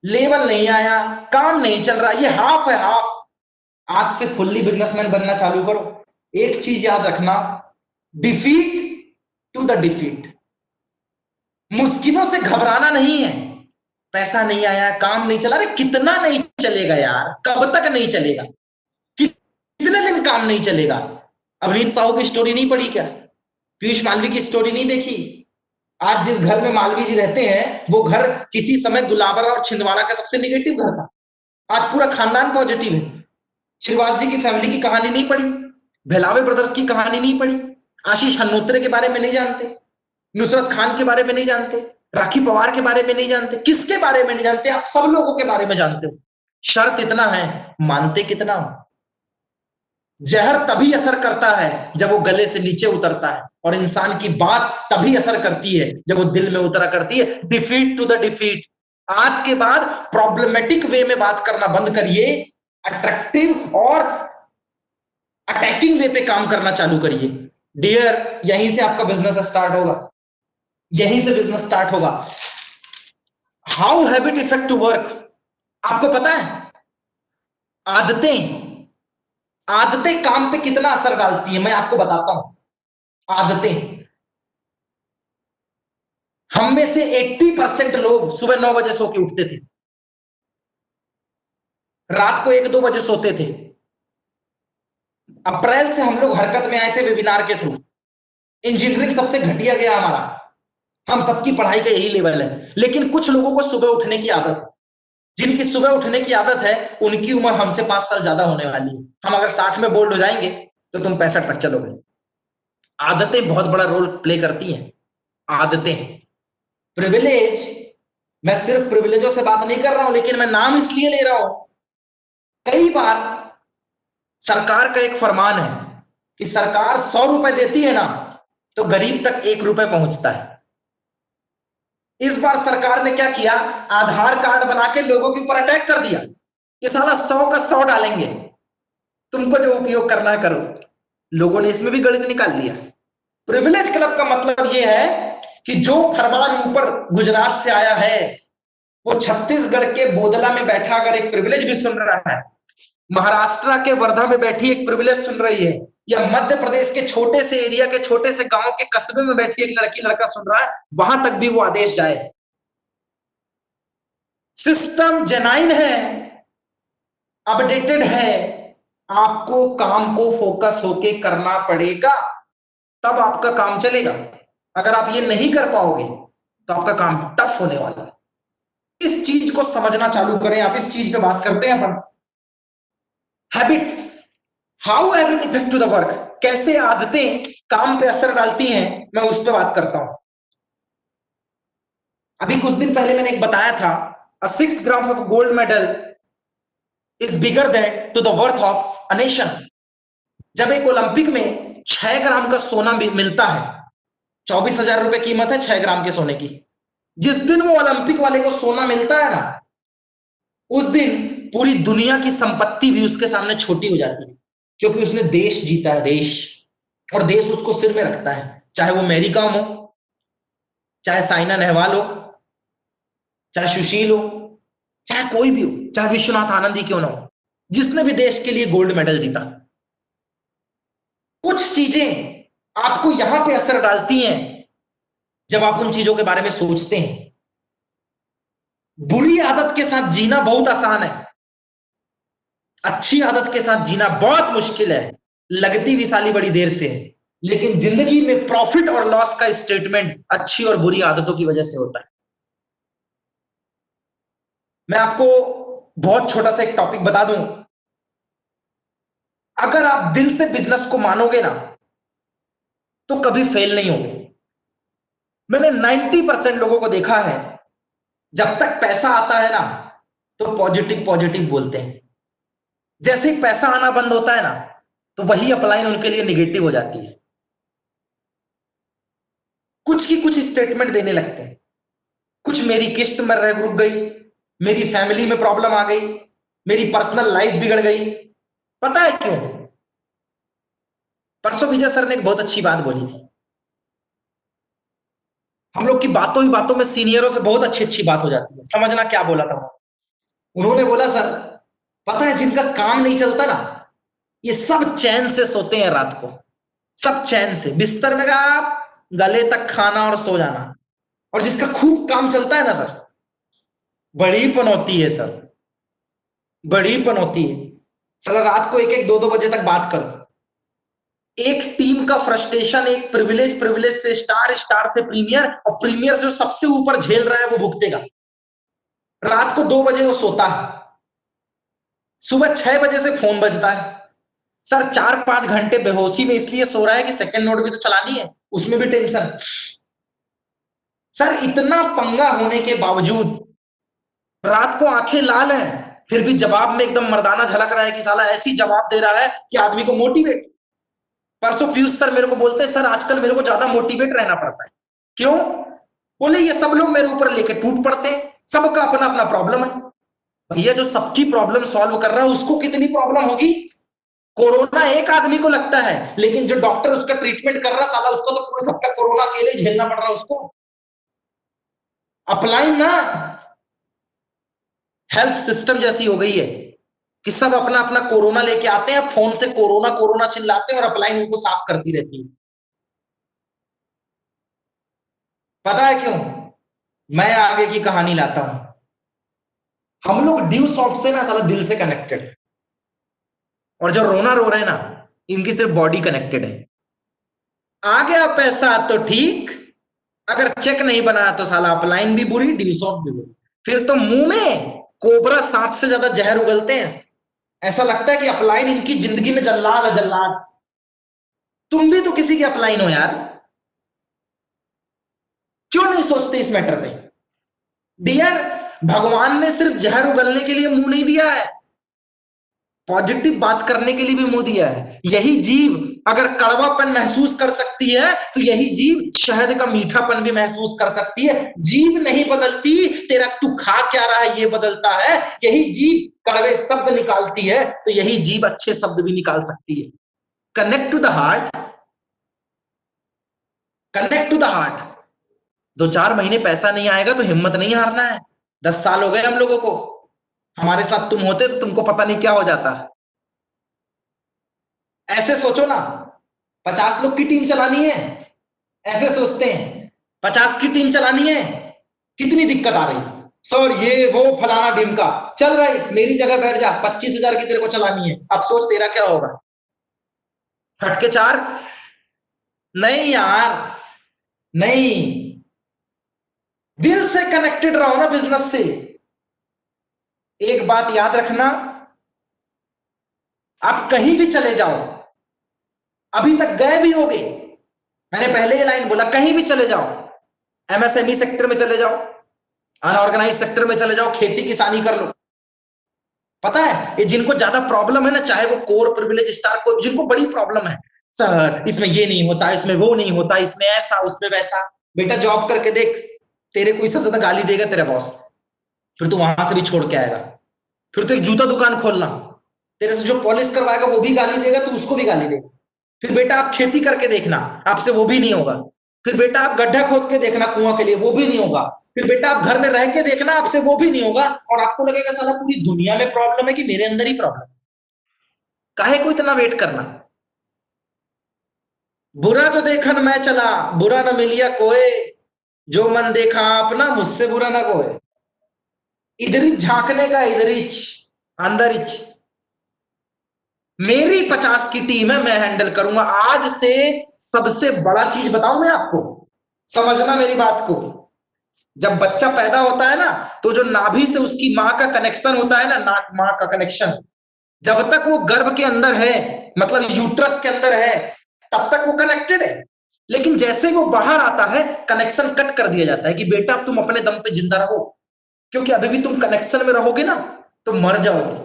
Level नहीं आया, काम नहीं चल रहा, ये हाफ है, हाफ। आज से फुल्ली बिजनेसमैन बनना चालू करो। एक चीज याद रखना, डिफीट टू द डिफीट। मुश्किलों से घबराना नहीं है। पैसा नहीं आया, काम नहीं चला, अरे कितना नहीं चलेगा यार, कब तक नहीं चलेगा, कितने दिन काम नहीं चलेगा? अवनीत साहू की स्टोरी नहीं पढ़ी क्या? पीयूष मालवी की स्टोरी नहीं देखी? आज जिस घर में मालवी जी रहते हैं, वो घर किसी समय गुलाबरा और छिंदवाड़ा का सबसे निगेटिव घर था, आज पूरा खानदान पॉजिटिव है। श्रीवास जी की फैमिली की कहानी नहीं पढ़ी? भेलावे ब्रदर्स की कहानी नहीं पढ़ी? आशीष हनोत्रे के बारे में नहीं जानते? नुसरत खान के बारे में नहीं जानते? राखी पवार के बारे में नहीं जानते? किसके बारे में नहीं जानते? आप सब लोगों के बारे में जानते हो। शर्त इतना है, मानते कितना हो? जहर तभी असर करता है जब वो गले से नीचे उतरता है, और इंसान की बात तभी असर करती है जब वो दिल में उतरा करती है। Defeat to the defeat. आज के बाद प्रॉब्लमेटिक वे में बात करना बंद करिए, अट्रैक्टिव और अटैकिंग वे पे काम करना चालू करिए। डियर, यहीं से आपका बिजनेस स्टार्ट होगा, यहीं से बिजनेस स्टार्ट होगा। How habit effect to work. आपको पता है, आदतें आदतें काम पे कितना असर डालती है, मैं आपको बताता हूं। आदतें, हम में से 80% लोग सुबह 9 बजे सो के उठते थे, रात को 1-2 बजे सोते थे। अप्रैल से हम लोग हरकत में आए थे वेबिनार के थ्रू। इंजीनियरिंग सबसे घटिया गया हमारा, हम सबकी पढ़ाई का यही लेवल है, लेकिन कुछ लोगों को सुबह उठने की आदत है। जिनकी सुबह उठने की आदत है, उनकी उम्र हमसे 5 साल ज्यादा होने वाली है। हम अगर 60 में बोल्ड हो जाएंगे तो तुम 65 तक चलोगे। आदतें बहुत बड़ा रोल प्ले करती हैं। आदतें, प्रिविलेज, मैं सिर्फ प्रिविलेजों से बात नहीं कर रहा हूं, लेकिन मैं नाम इसलिए ले रहा हूं, कई बार सरकार का एक फरमान है, कि सरकार 100 रुपए देती है ना, तो गरीब तक 1 रुपए पहुंचता है। इस बार सरकार ने क्या किया, आधार कार्ड बना के लोगों के ऊपर अटैक कर दिया कि साला 100 का 100 डालेंगे, तुमको जो उपयोग करना है करो। लोगों ने इसमें भी गणित निकाल लिया। प्रिविलेज क्लब का मतलब यह है कि जो फरमान ऊपर गुजरात से आया है, वो छत्तीसगढ़ के बोदला में बैठा अगर एक प्रिविलेज भी सुन रहा है, महाराष्ट्र के वर्धा में बैठी एक प्रिविलेज सुन रही है, या मध्य प्रदेश के छोटे से एरिया के छोटे से गांव के कस्बे में बैठी एक लड़की लड़का सुन रहा है, वहां तक भी वो आदेश जाए। सिस्टम जेन्युइन है, अपडेटेड है, आपको काम को फोकस होके करना पड़ेगा, तब आपका काम चलेगा। अगर आप ये नहीं कर पाओगे तो आपका काम टफ होने वाला है। इस चीज को समझना चालू करें। आप इस चीज पे बात करते हैं अपन, habit, how habit effect to the work, कैसे आदतें काम पे असर डालती हैं, मैं उस पर बात करता हूं। अभी कुछ दिन पहले मैंने एक बताया था, a 6 gram of gold medal is bigger than to the worth of a nation. जब एक ओलंपिक में 6 ग्राम का सोना मिलता है, 24,000 रुपए कीमत है 6 ग्राम के सोने की। जिस दिन वो ओलंपिक वाले को सोना मिलता है ना, उस दिन पूरी दुनिया की संपत्ति भी उसके सामने छोटी हो जाती है, क्योंकि उसने देश जीता है, देश, और देश उसको सिर में रखता है। चाहे वो मैरी कॉम हो, चाहे साइना नेहवाल हो, चाहे सुशील हो, चाहे कोई भी हो, चाहे विश्वनाथ आनंद ही क्यों ना हो, जिसने भी देश के लिए गोल्ड मेडल जीता। कुछ चीजें आपको यहां पे असर डालती हैं जब आप उन चीजों के बारे में सोचते हैं। बुरी आदत के साथ जीना बहुत आसान है, अच्छी आदत के साथ जीना बहुत मुश्किल है। लगती विशाली बड़ी देर से है, लेकिन जिंदगी में प्रॉफिट और लॉस का स्टेटमेंट अच्छी और बुरी आदतों की वजह से होता है। मैं आपको बहुत छोटा सा एक टॉपिक बता दूं, अगर आप दिल से बिजनेस को मानोगे ना, तो कभी फेल नहीं होगे। मैंने 90% लोगों को देखा है, जब तक पैसा आता है ना, तो पॉजिटिव पॉजिटिव बोलते हैं। जैसे ही पैसा आना बंद होता है ना, तो वही अपलाइन उनके लिए निगेटिव हो जाती है। कुछ की कुछ स्टेटमेंट देने लगते हैं, कुछ मेरी किस्त में रुक गई, मेरी फैमिली में प्रॉब्लम आ गई, मेरी पर्सनल लाइफ बिगड़ गई। पता है क्यों? परसों विजय सर ने एक बहुत अच्छी बात बोली थी। हम लोग की बातों ही बातों में सीनियरों से बहुत अच्छी अच्छी बात हो जाती है। समझना क्या बोला था उन्होंने? बोला, सर पता है जिनका काम नहीं चलता ना, ये सब चैन से सोते हैं रात को, सब चैन से बिस्तर में का गले तक खाना और सो जाना। और जिसका खूब काम चलता है ना सर, बड़ी पनौती है सर, बड़ी पनौती है। सर रात को 1-1, 2-2 बजे तक बात करो। एक टीम का फ्रस्ट्रेशन, एक प्रिविलेज, प्रिविलेज से स्टार, स्टार से प्रीमियर, और प्रीमियर जो सबसे ऊपर झेल रहा है वो भुगतेगा। रात को 2 बजे वो सोता है, सुबह 6 बजे से फोन बजता है। सर 4-5 घंटे बेहोशी में इसलिए सो रहा है कि सेकंड नोट भी तो चलानी है, उसमें भी टेंशन। सर इतना पंगा होने के बावजूद रात को आंखें लाल हैं, फिर भी जवाब में एकदम मर्दाना झलक रहा है कि साला ऐसी जवाब दे रहा है कि आदमी को मोटिवेट। परसों पीयूष सर मेरे को बोलते हैं, सर आजकल मेरे को ज्यादा मोटिवेट रहना पड़ता है। क्यों? बोले ये सब लोग मेरे ऊपर लेके टूट पड़ते हैं, सबका अपना अपना प्रॉब्लम है। भैया जो सबकी प्रॉब्लम सॉल्व कर रहा है उसको कितनी प्रॉब्लम होगी? कोरोना एक आदमी को लगता है, लेकिन जो डॉक्टर उसका ट्रीटमेंट कर रहा साला, उसको तो पूरा सबका कोरोना अकेले झेलना पड़ रहा है उसको। अपलाइन ना हेल्थ सिस्टम जैसी हो गई है कि सब अपना अपना कोरोना लेके आते हैं, फोन से कोरोना कोरोना चिल्लाते हैं और अपलाइन उनको साफ करती रहती है। पता है क्यों? मैं आगे की कहानी लाता हूं। हम लोग ड्यू सॉफ्ट से ना साला दिल से कनेक्टेड है, और जो रोना रो रहे हैं ना, इनकी सिर्फ बॉडी कनेक्टेड है। आ गया पैसा तो ठीक, अगर चेक नहीं बना तो साला अपलाइन भी बुरी, ड्यू सॉफ्ट भी बुरी। फिर तो मुंह में कोबरा सांप से ज्यादा जहर उगलते हैं। ऐसा लगता है कि अपलाइन इनकी जिंदगी में जल्लाद है, जल्लाद। तुम भी तो किसी की अपलाइन हो यार, क्यों नहीं सोचते इस मैटर पे? डियर, भगवान ने सिर्फ जहर उगलने के लिए मुंह नहीं दिया है, पॉजिटिव बात करने के लिए भी मुंह दिया है। यही जीव अगर कड़वापन महसूस कर सकती है तो यही जीव शहद का मीठापन भी महसूस कर सकती है। जीव नहीं बदलती, तेरा तू खा क्या रहा है ये बदलता है। यही जीव कड़वे शब्द निकालती है तो यही जीव अच्छे शब्द भी निकाल सकती है। Connect to the heart, connect to the heart. 2-4 महीने पैसा नहीं आएगा तो हिम्मत नहीं हारना है। 10 साल हो गए हम लोगों को, हमारे साथ तुम होते तो तुमको पता नहीं क्या हो जाता। ऐसे सोचो ना, 50 लोग की टीम चलानी है, ऐसे सोचते हैं 50 की टीम चलानी है, कितनी दिक्कत आ रही। सर ये वो फलाना ढिमका, चल भाई मेरी जगह बैठ जा, 25,000 की तेरे को चलानी है। अब सोच तेरा क्या होगा। फटके 4? नहीं यार, नहीं। दिल से कनेक्टेड रहो ना बिजनेस से। एक बात याद रखना, आप कहीं भी चले जाओ, अभी तक गए भी होगे, मैंने पहले ये लाइन बोला, कहीं भी चले जाओ, एमएसएमई सेक्टर में चले जाओ, अनऑर्गेनाइज सेक्टर में चले जाओ, खेती किसानी कर लो। पता है ये जिनको ज्यादा प्रॉब्लम है ना, चाहे वो कोर प्रिविलेज स्टार को, जिनको बड़ी प्रॉब्लम है, सर इसमें ये नहीं होता, इसमें वो नहीं होता, इसमें ऐसा उसमें वैसा। बेटा जॉब करके देख, तेरे को सबसे ज्यादा गाली देगा तेरा बॉस, फिर तू वहां से भी छोड़ के आएगा। फिर तो एक जूता दुकान खोलना, तेरे से जो पॉलिश करवाएगा वो भी गाली देगा, तू उसको भी गाली देगा। फिर बेटा आप खेती करके देखना, आपसे वो भी नहीं होगा। फिर बेटा आप गड्ढा खोद के देखना कुआं के लिए, वो भी नहीं होगा। फिर बेटा आप घर में रह के देखना, आपसे वो भी नहीं होगा। और आपको लगेगा साला पूरी दुनिया में प्रॉब्लम है कि मेरे अंदर ही प्रॉब्लम। काहे को इतना वेट करना। बुरा जो देखन मैं चला, बुरा न मिलिया कोई, जो मन देखा अपना मुझसे बुरा ना कोई। इधर झांकने का, इधर अंदर मेरी 50 की टीम है, मैं हैंडल करूंगा। आज से सबसे बड़ा चीज बताऊं मैं आपको, समझना मेरी बात को। जब बच्चा पैदा होता है ना, तो जो नाभि से उसकी मां का कनेक्शन होता है ना, नाक मां का कनेक्शन, जब तक वो गर्भ के अंदर है, मतलब यूट्रस के अंदर है, तब तक वो कनेक्टेड है। लेकिन जैसे वो बाहर आता है, कनेक्शन कट कर दिया जाता है कि बेटा तुम अपने दम पे जिंदा रहो, क्योंकि अभी भी तुम कनेक्शन में रहोगे ना तो मर जाओगे।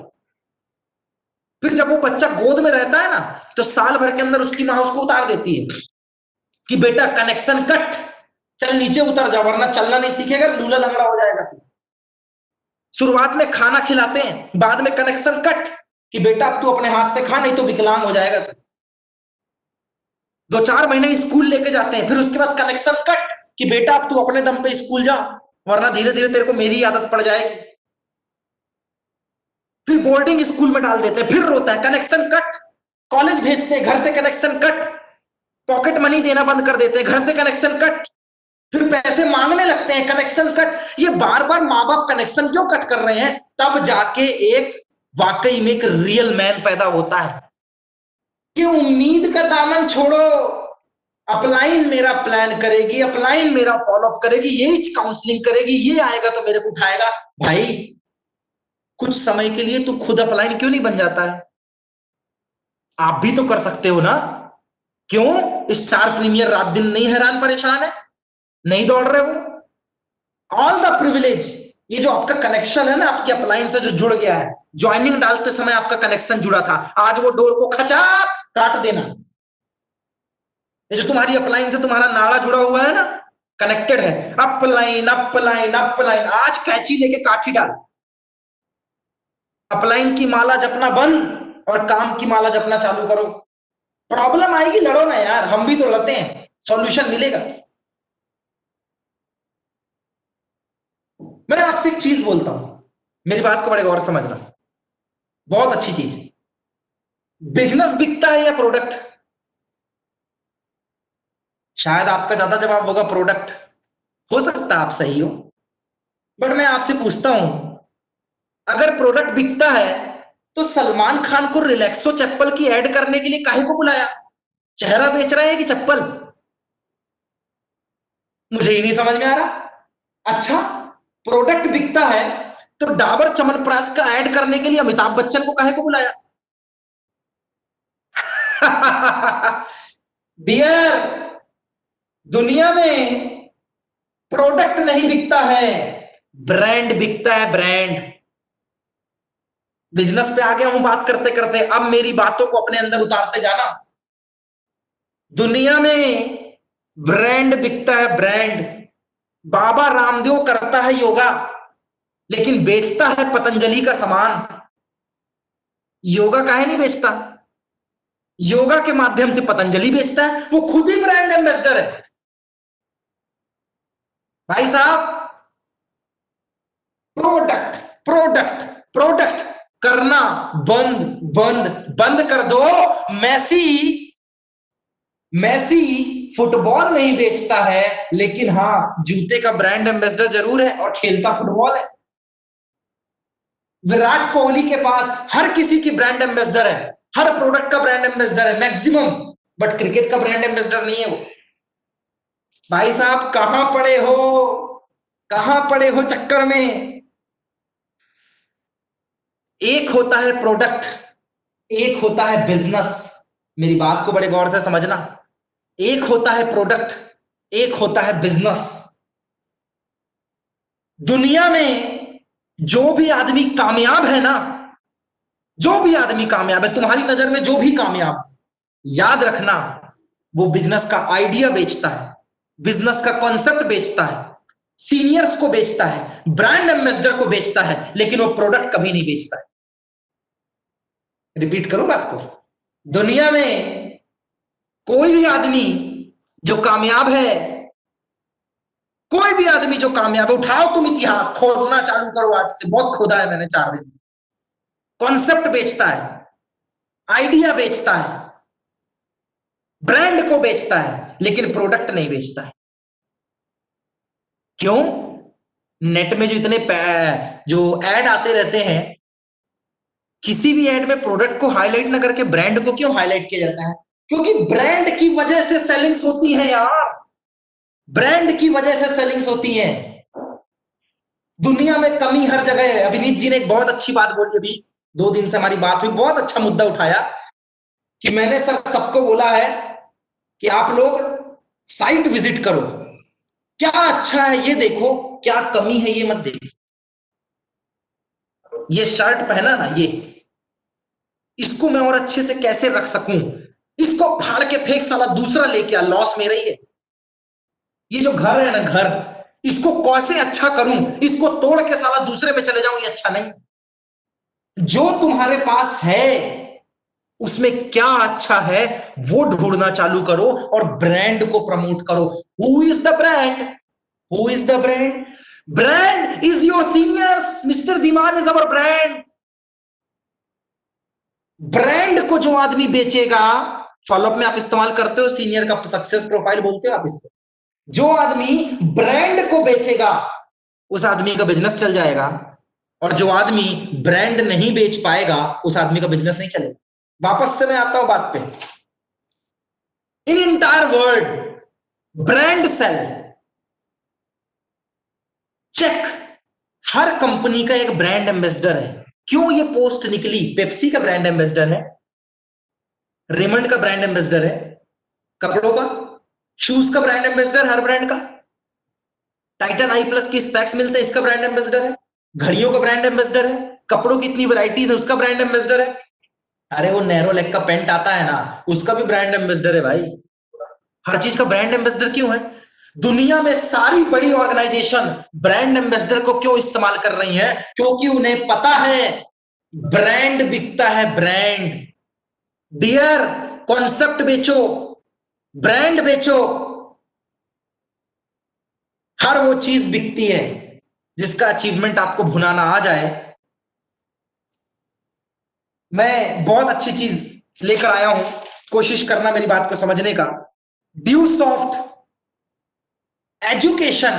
फिर जब वो बच्चा गोद में रहता है ना, तो साल भर के अंदर उसकी मां उसको उतार देती है कि बेटा कनेक्शन कट, चल नीचे उतर जा, वरना चलना नहीं सीखेगा, लूला लंगड़ा हो जाएगा। शुरुआत में खाना खिलाते हैं, बाद में कनेक्शन कट कि बेटा अब तू अपने हाथ से खा, नहीं तो विकलांग हो जाएगा तू। 2-4 महीने स्कूल लेके जाते हैं, फिर उसके बाद कनेक्शन कट कि बेटा अब तू अपने दम पे स्कूल जा, वरना धीरे धीरे तेरे को मेरी आदत पड़ जाएगी। फिर बोर्डिंग स्कूल में डाल देते हैं, फिर रोता है, कनेक्शन कट। कॉलेज भेजते हैं, घर से कनेक्शन कट। पॉकेट मनी देना बंद कर देते हैं, घर से कनेक्शन कट। फिर पैसे मांगने लगते हैं, कनेक्शन कट। ये बार बार माँ बाप कनेक्शन क्यों कट कर रहे हैं? तब जाके एक वाकई में एक रियल मैन पैदा होता है कि उम्मीद का दामन छोड़ो, अपलाइन मेरा प्लान करेगी, अपलाइन मेरा फॉलोअप करेगी, ये काउंसलिंग करेगी, ये आएगा तो मेरे को उठाएगा। भाई कुछ समय के लिए तू खुद अपलाइन क्यों नहीं बन जाता है? आप भी तो कर सकते हो ना। क्यों स्टार प्रीमियर रात दिन नहीं हैरान परेशान है, नहीं दौड़ रहे हो? ऑल द प्रिविलेज, ये जो आपका कनेक्शन है ना, आपकी अपलाइन से जो जुड़ गया है, ज्वाइनिंग डालते समय आपका कनेक्शन जुड़ा था, आज वो डोर को खचा काट देना। ये जो तुम्हारी अपलाइन से तुम्हारा नाड़ा जुड़ा हुआ है ना, कनेक्टेड है, अपलाइन अपलाइन अपलाइन, आज कैची लेके काठी डाल। अपलाइन की माला जपना बंद और काम की माला जपना चालू करो। प्रॉब्लम आएगी, लड़ो ना यार, हम भी तो लड़ते हैं, सॉल्यूशन मिलेगा। मैं आपसे एक चीज बोलता हूं, मेरी बात को बड़े गौर से समझना, बहुत अच्छी चीज। बिजनेस बिकता है या प्रोडक्ट? शायद आपका ज्यादा जवाब होगा प्रोडक्ट। हो सकता है आप सही हो, बट मैं आपसे पूछता हूं, अगर प्रोडक्ट बिकता है तो सलमान खान को रिलैक्सो चप्पल की एड करने के लिए काहे को बुलाया? चेहरा बेच रहे हैं कि चप्पल? मुझे ही नहीं समझ में आ रहा। अच्छा, प्रोडक्ट बिकता है तो डाबर च्यवनप्राश का ऐड करने के लिए अमिताभ बच्चन को काहे को बुलाया? डियर, दुनिया में प्रोडक्ट नहीं बिकता है, ब्रांड बिकता है, ब्रांड। बिजनेस पे आ गया हूं बात करते करते, अब मेरी बातों को अपने अंदर उतारते जाना। दुनिया में ब्रांड बिकता है, ब्रांड। बाबा रामदेव करता है योगा, लेकिन बेचता है पतंजलि का सामान। योगा काहे नहीं बेचता? योगा के माध्यम से पतंजलि बेचता है, वो खुद ही ब्रांड एम्बेसडर है। भाई साहब, प्रोडक्ट प्रोडक्ट प्रोडक्ट करना बंद बंद बंद कर दो। मैसी मैसी फुटबॉल नहीं बेचता है, लेकिन हाँ, जूते का ब्रांड एम्बेसडर जरूर है और खेलता फुटबॉल है। विराट कोहली के पास हर किसी की ब्रांड एम्बेसडर है, हर प्रोडक्ट का ब्रांड एम्बेसडर है मैक्सिमम, बट क्रिकेट का ब्रांड एम्बेसडर नहीं है वो। भाई साहब, कहां पड़े हो, कहां पड़े हो चक्कर में? एक होता है प्रोडक्ट, एक होता है बिजनेस। मेरी बात को बड़े गौर से समझना। एक होता है प्रोडक्ट, एक होता है बिजनेस। दुनिया में जो भी आदमी कामयाब है ना, जो भी आदमी कामयाब है तुम्हारी नजर में, जो भी कामयाब, याद रखना, वो बिजनेस का आइडिया बेचता है, बिजनेस का कॉन्सेप्ट बेचता है, सीनियर्स को बेचता है, ब्रांड एम्बेसडर को बेचता है, लेकिन वो प्रोडक्ट कभी नहीं बेचता है। रिपीट करो बात को। दुनिया में कोई भी आदमी जो कामयाब है, कोई भी आदमी जो कामयाब है, उठाओ तुम इतिहास, खोदना चालू करो, आज से बहुत खोदा है मैंने 4 दिन। कॉन्सेप्ट बेचता है, आइडिया बेचता है, ब्रांड को बेचता है, लेकिन प्रोडक्ट नहीं बेचता है। क्यों? नेट में जो इतने जो एड आते रहते हैं, किसी भी एड में प्रोडक्ट को हाईलाइट ना करके ब्रांड को क्यों हाईलाइट किया जाता है? क्योंकि ब्रांड की वजह से सेलिंग्स होती है यार, ब्रांड की वजह से सेलिंग्स होती है। दुनिया में कमी हर जगह है। अभिनीत जी ने एक बहुत अच्छी बात बोली, अभी 2 दिन से हमारी बात हुई, बहुत अच्छा मुद्दा उठाया कि मैंने सर सबको बोला है कि आप लोग साइट विजिट करो, क्या अच्छा है ये देखो, क्या कमी है ये मत देखो। ये शर्ट पहना ना, ये इसको मैं और अच्छे से कैसे रख सकूं, इसको फाड़ के फेंक, साला दूसरा लेके आ, लॉस मेरा ही है। ये जो घर है ना, घर, इसको कैसे अच्छा करूं, इसको तोड़ के साला दूसरे में चले जाऊं, ये अच्छा नहीं। जो तुम्हारे पास है उसमें क्या अच्छा है वो ढूंढना चालू करो और ब्रांड को प्रमोट करो। Who is the brand? Who is the brand? Brand is your seniors, mister Dhiman is our brand. Brand को जो आदमी बेचेगा, फॉलोअप में आप इस्तेमाल करते हो सीनियर का सक्सेस प्रोफाइल बोलते हो आप इसको, जो आदमी ब्रांड को बेचेगा उस आदमी का बिजनेस चल जाएगा, और जो आदमी ब्रांड नहीं बेच पाएगा उस आदमी का बिजनेस नहीं चलेगा। वापस से मैं आता हूं बात पे। In entire world brand sale, check, हर कंपनी का एक ब्रांड एम्बेसडर है। क्यों ये पोस्ट निकली? पेप्सी का ब्रांड एम्बेसडर है, रेमंड का ब्रांड एम्बेसडर है कपड़ों का, शूज का ब्रांड एम्बेसडर हर ब्रांड का, टाइटन आई प्लस की स्पेक्स मिलते हैं, इसका ब्रांड एम्बेसडर है, घड़ियों का ब्रांड एम्बेसडर है, कपड़ों की इतनी वैरायटीज है उसका ब्रांड एम्बेसडर है। अरे वो नैरो लेग का पेंट आता है ना, उसका भी ब्रांड एम्बेसडर है भाई। हर चीज का ब्रांड एम्बेसडर क्यों है? दुनिया में सारी बड़ी ऑर्गेनाइजेशन ब्रांड एम्बेसडर को क्यों इस्तेमाल कर रही हैं? क्योंकि उन्हें पता है ब्रांड बिकता है, ब्रांड। डियर, कॉन्सेप्ट बेचो, ब्रांड बेचो, हर वो चीज बिकती है जिसका अचीवमेंट आपको भुनाना आ जाए। मैं बहुत अच्छी चीज लेकर आया हूं, कोशिश करना मेरी बात को समझने का। Due soft education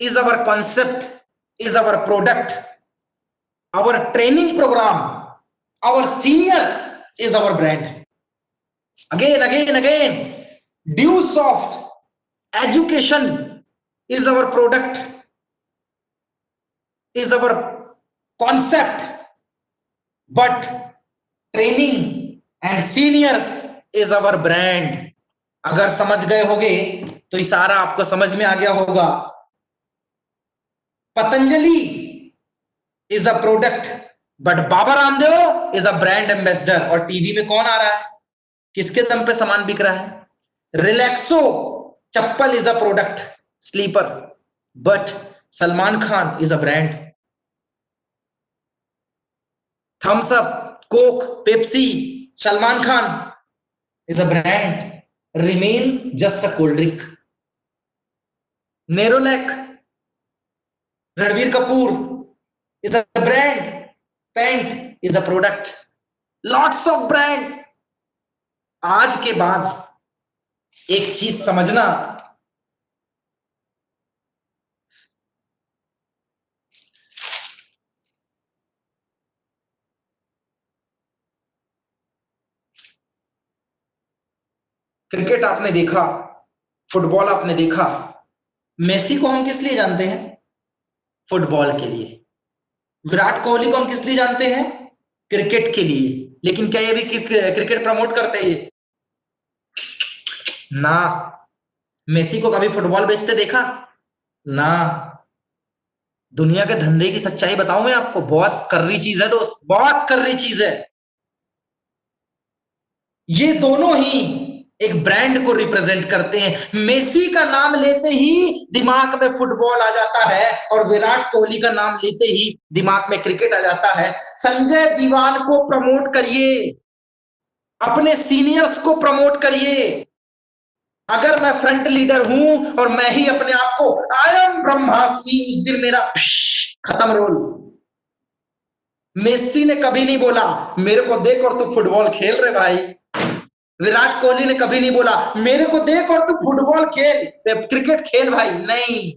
is our concept, is our product, our training program, our seniors is our brand. Again again again, due soft education is our product, is our concept, but training and seniors is our brand। अगर समझ गए होगे तो इशारा आपको समझ में आ गया होगा। Patanjali is a product, but Baba Ramdev is a brand ambassador. और टीवी में कौन आ रहा है, किसके दम पे सामान बिक रहा है? रिलैक्सो चप्पल is a product, slipper, but Salman Khan is a brand. Thums up, Coke, Pepsi, Salman Khan is a brand, remain just a cold drink. Nerolac, Ranveer Kapoor is a brand, paint is a product, lots of brand. आज के बाद एक चीज समझना, क्रिकेट आपने देखा, football आपने देखा, मेसी को हम किस लिए जानते हैं? फुटबॉल के लिए। विराट कोहली को हम किस लिए जानते हैं? क्रिकेट के लिए। लेकिन क्या ये भी क्रिकेट प्रमोट करते हैं? ना। मेसी को कभी फुटबॉल बेचते देखा? ना। दुनिया के धंधे की सच्चाई बताऊं मैं आपको, बहुत कर्री चीज है दोस्त, बहुत कर्री चीज है। ये दोनों ही एक ब्रांड को रिप्रेजेंट करते हैं। मेसी का नाम लेते ही दिमाग में फुटबॉल आ जाता है, और विराट कोहली का नाम लेते ही दिमाग में क्रिकेट आ जाता है। संजय दीवान को प्रमोट करिए, अपने सीनियर्स को प्रमोट करिए। अगर मैं फ्रंट लीडर हूं और मैं ही अपने आप को आई एम ब्रह्मास्मि, उस दिन मेरा खत्म रोल। मेसी ने कभी नहीं बोला मेरे को देख और तू फुटबॉल खेल रहे भाई। विराट कोहली ने कभी नहीं बोला मेरे को देख और तू फुटबॉल खेल, क्रिकेट खेल भाई, नहीं।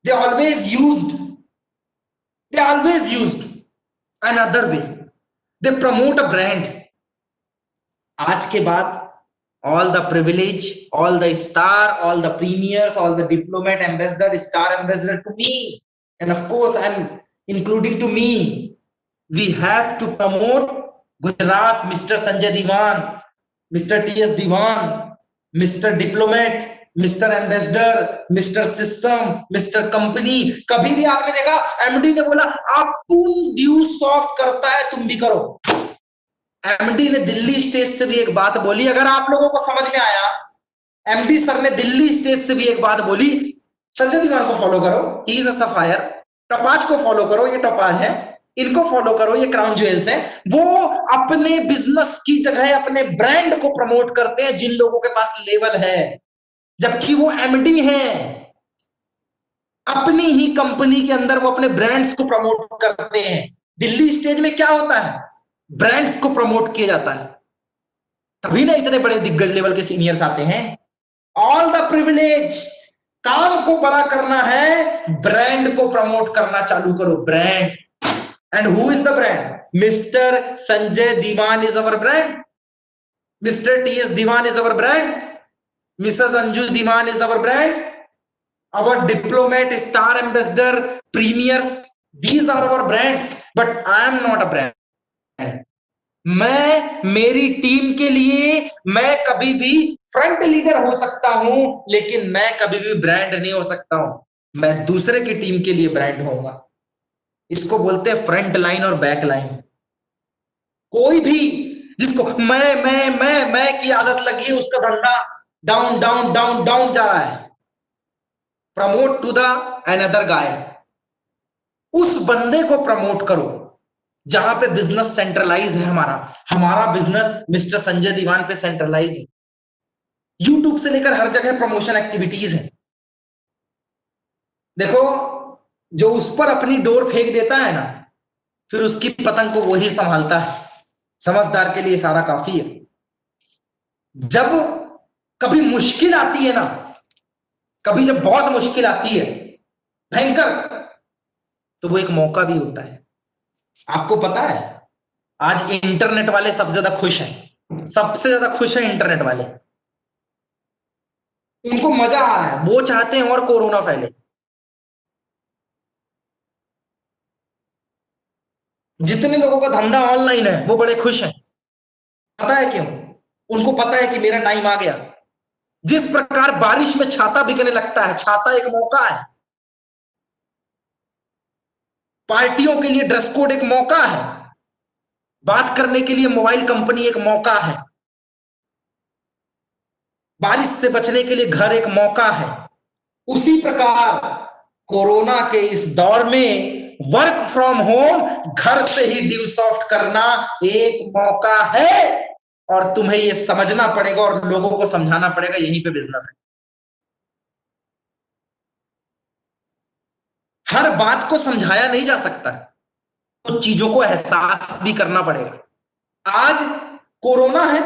They always used they always used another way, they promote a brand. आज के बाद all the privilege, all the star, all the premiers, all the diplomat, ambassador, star ambassador to me, and of course I'm including to me. We have to promote Gujarat, Mr. Sanjay Diwan, Mr. TS Diwan, Mr. Diplomat, Mr. Ambassador, Mr. System, Mr. Company। कभी भी आपने देखा MD ने बोला आप due soft करता है तुम भी करो? एमडी ने दिल्ली स्टेज से भी एक बात बोली, अगर आप लोगों को समझ में आया, एमडी सर ने दिल्ली स्टेज से भी एक बात बोली, संजय दीवान को फॉलो करो, ही इज अ सफायर। टपाज को फॉलो करो, ये टपाज है। इनको फॉलो करो, ये क्राउन ज्वेल्स है। वो अपने बिजनेस की जगह अपने ब्रांड को प्रमोट करते हैं जिन लोगों के पास लेवल है, जबकि वो एमडी हैं। अपनी ही कंपनी के अंदर वो अपने ब्रांड्स को प्रमोट करते हैं। दिल्ली स्टेज में क्या होता है? ब्रांड्स को प्रमोट किया जाता है, तभी ना इतने बड़े दिग्गज लेवल के सीनियर्स आते हैं। ऑल द प्रिविलेज, काम को बड़ा करना है, ब्रांड को प्रमोट करना चालू करो, brand. And who is the brand? Mr Sanjay Diwan is our brand, Mr TS Diwan is our brand, Mrs Anju Diwan is our brand, our diplomat, star ambassador, premiers, these are our brands, but I am not a brand। मैं मेरी team के लिए मैं कभी भी front leader हो सकता हूं, लेकिन मैं कभी भी ब्रांड नहीं हो सकता हूं। मैं दूसरे की टीम के लिए ब्रांड होऊंगा। इसको बोलते हैं फ्रंट लाइन और बैक लाइन। कोई भी जिसको मैं की आदत लगी है, उसका धंधा डाउन डाउन डाउन डाउन जा रहा है। Promote to the another guy, उस बंदे को प्रमोट करो जहां पे बिजनेस सेंट्रलाइज है। हमारा बिजनेस मिस्टर संजय दीवान पे सेंट्रलाइज है। यूट्यूब से लेकर हर जगह प्रमोशन एक्टिविटीज है। देखो, जो उस पर अपनी डोर फेंक देता है ना, फिर उसकी पतंग को वही संभालता है। समझदार के लिए इशारा काफी है। जब कभी मुश्किल आती है ना, कभी जब बहुत मुश्किल आती है भयंकर, तो वो एक मौका भी होता है। आपको पता है आज इंटरनेट वाले सबसे ज्यादा खुश हैं, सबसे ज्यादा खुश हैं इंटरनेट वाले। उनको मजा आ रहा है, वो चाहते हैं और कोरोना फैले। जितने लोगों का धंधा ऑनलाइन है वो बड़े खुश हैं। पता है क्यों? उनको पता है कि मेरा टाइम आ गया। जिस प्रकार बारिश में छाता बिकने लगता है, छाता एक मौका है। पार्टियों के लिए ड्रेस कोड एक मौका है, बात करने के लिए मोबाइल कंपनी एक मौका है, बारिश से बचने के लिए घर एक मौका है। उसी प्रकार कोरोना के इस दौर में वर्क फ्रॉम होम, घर से ही ड्यू सॉफ्ट करना एक मौका है, और तुम्हें यह समझना पड़ेगा और लोगों को समझाना पड़ेगा, यहीं पे बिजनेस है। हर बात को समझाया नहीं जा सकता, कुछ चीजों को एहसास भी करना पड़ेगा। आज कोरोना है,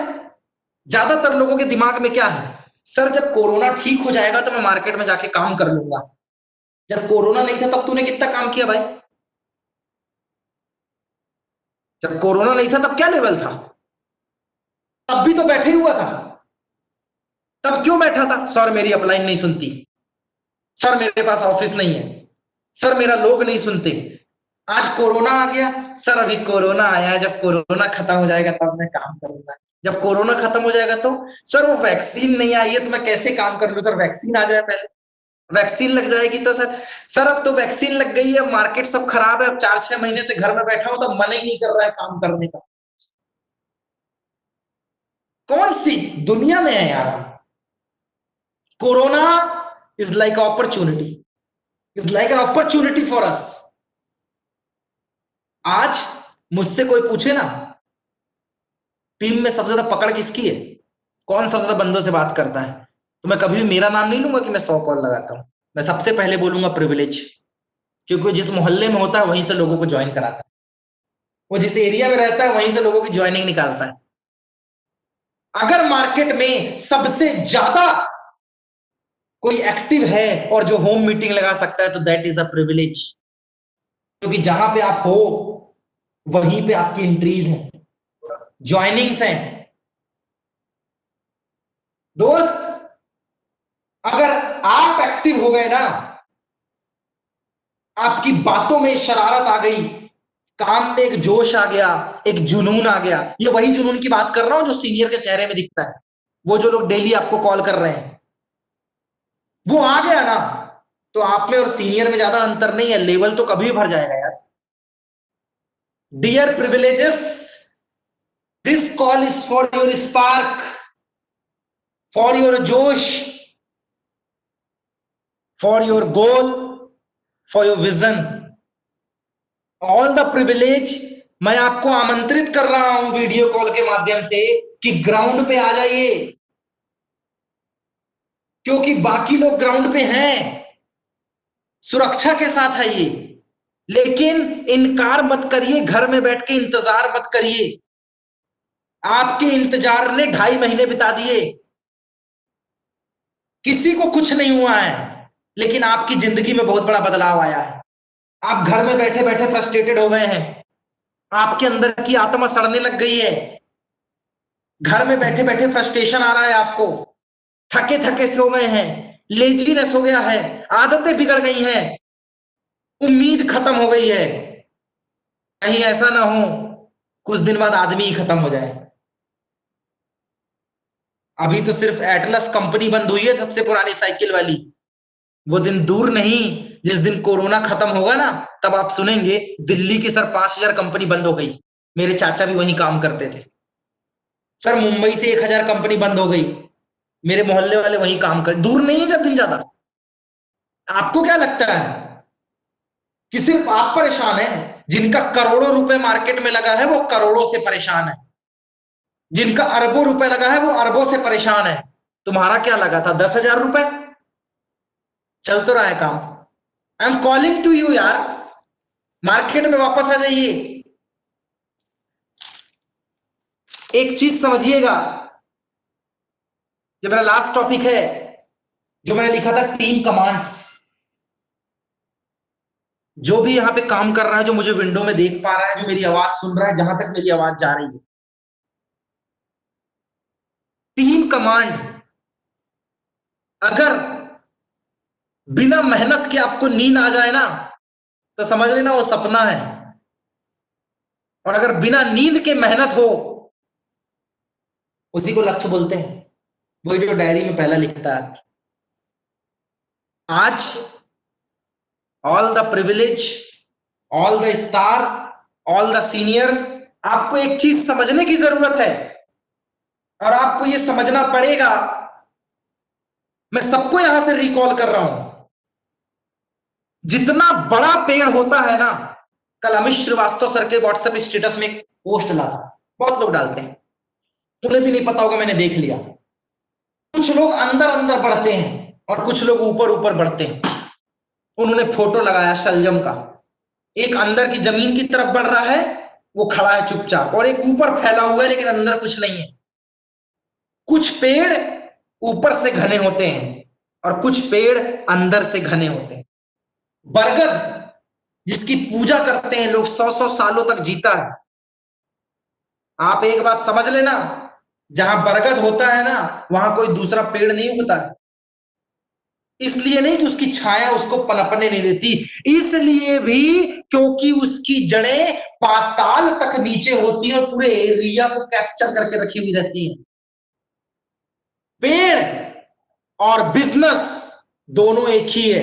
ज्यादातर लोगों के दिमाग में क्या है, सर जब कोरोना ठीक हो जाएगा तो मैं मार्केट में जाके काम कर लूंगा। जब कोरोना नहीं था तब तूने कितना काम किया भाई? जब कोरोना नहीं था तब क्या लेवल था? तब भी तो बैठे हुआ था। तब क्यों बैठा था? सर मेरी अपलाइन नहीं सुनती, सर मेरे पास ऑफिस नहीं है, सर मेरा लोग नहीं सुनते। आज कोरोना आ गया, सर अभी कोरोना आया है, जब कोरोना खत्म हो जाएगा तब मैं काम करूंगा। जब कोरोना खत्म हो जाएगा तो सर वो वैक्सीन नहीं आई है तो मैं कैसे काम कर लूं, सर वैक्सीन आ जाए पहले, वैक्सीन लग जाएगी तो सर अब तो वैक्सीन लग गई है, मार्केट सब खराब है, अब 4-6 महीने से घर में बैठा हूं तो मन ही नहीं कर रहा है काम करने का। कौन सी दुनिया में है यार? Corona is like opportunity, is like an opportunity for us. आज मुझसे कोई पूछे ना, टीम में सबसे ज्यादा पकड़ किसकी है, कौन सबसे ज्यादा बंदों से बात करता है, तो मैं कभी भी मेरा नाम नहीं लूंगा कि मैं 100 कॉल लगाता हूं। मैं सबसे पहले बोलूंगा प्रिविलेज, क्योंकि जिस मोहल्ले में होता है वहीं से लोगों को ज्वाइन कराता है, वो जिस एरिया में रहता है वहीं से लोगों की ज्वाइनिंग निकालता है। अगर मार्केट में सबसे ज्यादा कोई एक्टिव है और जो होम मीटिंग लगा सकता है तो दैट इज अ प्रिविलेज, क्योंकि जहां पे आप हो वहीं पे आपकी एंट्रीज हैं, ज्वाइनिंग्स हैं। दोस्त अगर आप एक्टिव हो गए ना, आपकी बातों में शरारत आ गई, काम में एक जोश आ गया, एक जुनून आ गया, ये वही जुनून की बात कर रहा हूं जो सीनियर के चेहरे में दिखता है, वो जो लोग डेली आपको कॉल कर रहे हैं, वो आ गया ना, तो आप में और सीनियर में ज्यादा अंतर नहीं है, लेवल तो कभी भर जाएगा यार। Dear privileges, this call is for your spark, for your जोश, for your goal, for your vision. All the privilege, मैं आपको आमंत्रित कर रहा हूं वीडियो कॉल के माध्यम से कि ग्राउंड पे आ जाइए, क्योंकि बाकी लोग ग्राउंड पे हैं, सुरक्षा के साथ आइए, लेकिन इनकार मत करिए, घर में बैठ के इंतजार मत करिए। आपके इंतजार ने 2.5 महीने बिता दिए, किसी को कुछ नहीं हुआ है, लेकिन आपकी जिंदगी में बहुत बड़ा बदलाव आया है। आप घर में बैठे बैठे फ्रस्ट्रेटेड हो गए हैं, आपके अंदर की आत्मा सड़ने लग गई है, घर में बैठे बैठे फ्रस्ट्रेशन आ रहा है आपको, थके थके से हो गए हैं, लेजीनेस हो गया है, आदतें बिगड़ गई हैं, उम्मीद खत्म हो गई है। कहीं ऐसा ना हो कुछ दिन बाद आदमी ही खत्म हो जाए। अभी तो सिर्फ एटलस कंपनी बंद हुई है, सबसे पुरानी साइकिल वाली, वो दिन दूर नहीं जिस दिन कोरोना खत्म होगा ना, तब आप सुनेंगे दिल्ली की सर 5,000 कंपनी बंद हो गई, मेरे चाचा भी वहीं काम करते थे। सर मुंबई से 1,000 कंपनी बंद हो गई, मेरे मोहल्ले वाले वहीं काम कर, दूर नहीं है जब दिन ज्यादा। आपको क्या लगता है कि सिर्फ आप परेशान हैं? जिनका करोड़ों रुपए मार्केट में लगा है वो करोड़ों से परेशान है, जिनका अरबों रुपए लगा है वो अरबों से परेशान है। तुम्हारा क्या लगा था? 10,000 रुपए, चल तो रहा है काम। I am calling to you यार, मार्केट में वापस आ जाइए। एक चीज समझिएगा, जो मेरा लास्ट टॉपिक है, जो मैंने लिखा था टीम कमांड्स। जो भी यहां पे काम कर रहा है, जो मुझे विंडो में देख पा रहा है, जो मेरी आवाज सुन रहा है, जहां तक मेरी आवाज जा रही है, टीम कमांड अगर बिना मेहनत के आपको नींद आ जाए ना, तो समझ लेना वो सपना है, और अगर बिना नींद के मेहनत हो, उसी को लक्ष्य बोलते हैं, वही जो डायरी में पहला लिखता है। आज all the privilege all the star, all the seniors, आपको एक चीज समझने की जरूरत है और आपको ये समझना पड़ेगा। मैं सबको यहां से रिकॉल कर रहा हूं, जितना बड़ा पेड़ होता है ना, कल अमित श्रीवास्तव सर के व्हाट्सएप स्टेटस में एक पोस्ट डाला था, बहुत लोग डालते हैं, उन्हें भी नहीं पता होगा, मैंने देख लिया। कुछ लोग अंदर अंदर बढ़ते हैं और कुछ लोग ऊपर ऊपर बढ़ते हैं। उन्होंने फोटो लगाया शलजम का, एक अंदर की जमीन की तरफ बढ़ रहा है, वो खड़ा है चुपचाप, और एक ऊपर फैला हुआ है लेकिन अंदर कुछ नहीं है। कुछ पेड़ ऊपर से घने होते हैं और कुछ पेड़ अंदर से घने होते हैं। बरगद जिसकी पूजा करते हैं लोग, 100-100 सालों तक जीता है। आप एक बात समझ लेना, जहां बरगद होता है ना, वहां कोई दूसरा पेड़ नहीं होता है। इसलिए नहीं कि उसकी छाया उसको पनपने नहीं देती, इसलिए भी क्योंकि उसकी जड़ें पाताल तक नीचे होती हैं और पूरे एरिया को कैप्चर करके रखी हुई रहती हैं। पेड़ और बिजनेस दोनों एक ही है।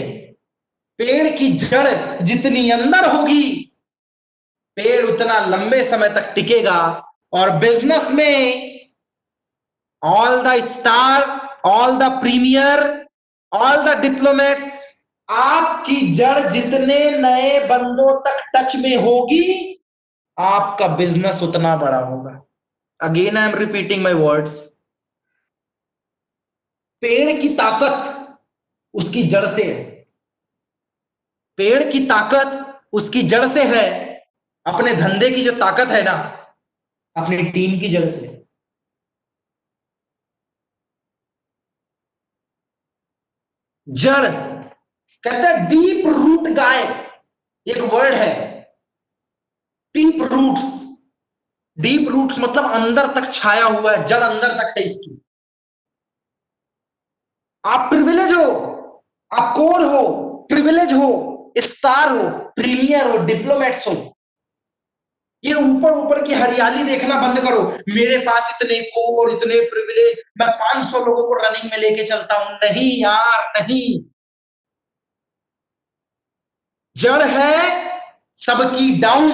पेड़ की जड़ जितनी अंदर होगी, पेड़ उतना लंबे समय तक टिकेगा। और बिजनेस में all the star, all the premier, all the diplomats, आपकी जड़ जितने नए बंदों तक टच में होगी, आपका बिजनेस उतना बड़ा होगा। Again I am repeating my words. पेड़ की ताकत उसकी जड़ से है, पेड़ की ताकत उसकी जड़ से है। अपने धंधे की जो ताकत है ना, अपनी टीम की जड़ से। जड़ कहते हैं डीप रूट गाय, एक वर्ड है डीप रूट्स। डीप रूट्स मतलब अंदर तक छाया हुआ है, जड़ अंदर तक है इसकी। आप प्रिविलेज हो, आप कोर हो, प्रिविलेज हो, स्टार हो, प्रीमियर हो, डिप्लोमेट्स हो, ये ऊपर ऊपर की हरियाली देखना बंद करो। मेरे पास इतने कोर, इतने प्रिविलेज, मैं 500 लोगों को रनिंग में लेके चलता हूं। नहीं यार, नहीं। जड़ है सबकी डाउन।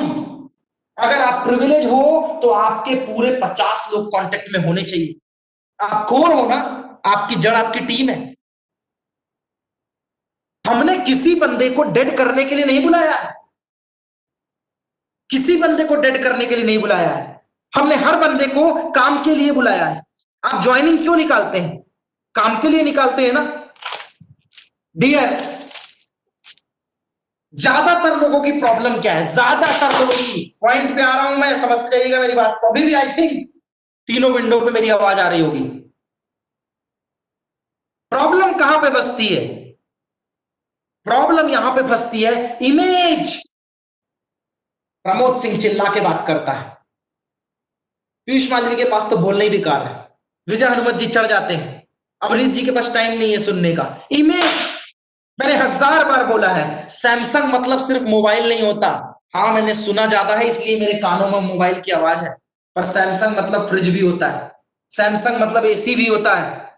अगर आप प्रिविलेज हो तो आपके पूरे 50 लोग कांटेक्ट में होने चाहिए। आप कोर हो ना, आपकी जड़ आपकी टीम है। हमने किसी बंदे को डेड करने के लिए नहीं बुलाया है, किसी बंदे को डेड करने के लिए नहीं बुलाया है। हमने हर बंदे को काम के लिए बुलाया है। आप ज्वाइनिंग क्यों निकालते हैं? काम के लिए निकालते हैं ना। डियर, ज्यादातर लोगों की प्रॉब्लम क्या है? ज्यादातर लोगों की, पॉइंट पे आ रहा हूं मैं, समझ जाइएगा मेरी बात को। अभी भी आई थिंक तीनों विंडो पे मेरी आवाज आ रही होगी। प्रॉब्लम कहां पे फंसती है? प्रॉब्लम यहां पे फंसती है इमेज। प्रमोद सिंह चिल्ला के बात करता है, पीयूष मालवी के पास तो बोलना ही बेकार है, विजय हनुमत जी चढ़ जाते हैं, अभिनीत जी के पास टाइम नहीं है सुनने का। इमेज, मैंने 1000 बार बोला है, सैमसंग मतलब सिर्फ मोबाइल नहीं होता। हाँ, मैंने सुना ज्यादा है इसलिए मेरे कानों में मोबाइल की आवाज है, पर सैमसंग मतलब फ्रिज भी होता है, सैमसंग मतलब एसी भी होता है,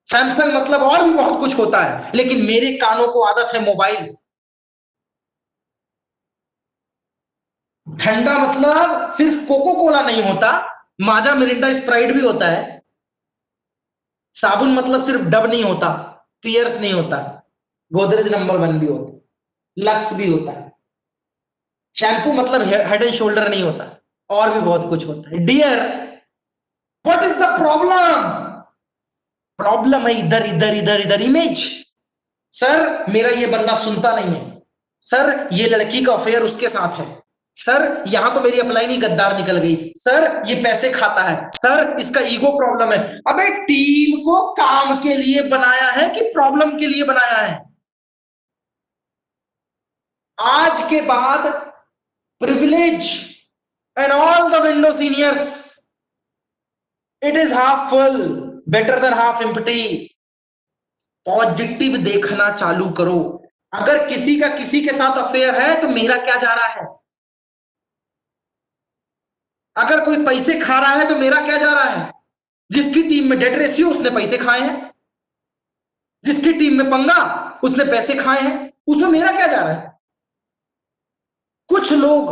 सैमसंग मतलब और भी बहुत कुछ होता है, लेकिन मेरे कानों को आदत है मोबाइल। ठंडा मतलब सिर्फ कोको कोला नहीं होता, माजा मिरिंडा स्प्राइट भी होता है। साबुन मतलब सिर्फ डब नहीं होता, पियर्स नहीं होता, गोदरेज नंबर 1 भी होता, लक्स भी होता है। शैम्पू मतलब हेड एंड शोल्डर नहीं होता, और भी बहुत कुछ होता है। Dear, what is the problem? Problem है इधर इधर इधर इधर, इमेज। सर, मेरा ये बंदा सुनता नहीं है, सर ये लड़की का अफेयर उसके साथ है, सर यहां तो मेरी अप्लाई नहीं, गद्दार निकल गई, सर ये पैसे खाता है, सर इसका ईगो प्रॉब्लम है। अबे टीम को काम के लिए बनाया है कि प्रॉब्लम के लिए बनाया है? आज के बाद privilege and all the window seniors, it is half full better than half empty. Positive देखना चालू करो। अगर किसी का किसी के साथ अफेयर है तो मेरा क्या जा रहा है? अगर कोई पैसे खा रहा है तो मेरा क्या जा रहा है? जिसकी टीम में डेट रेशियो उसने पैसे खाए हैं, जिसकी टीम में पंगा उसने पैसे खाए हैं, उसमें मेरा क्या जा रहा है? कुछ लोग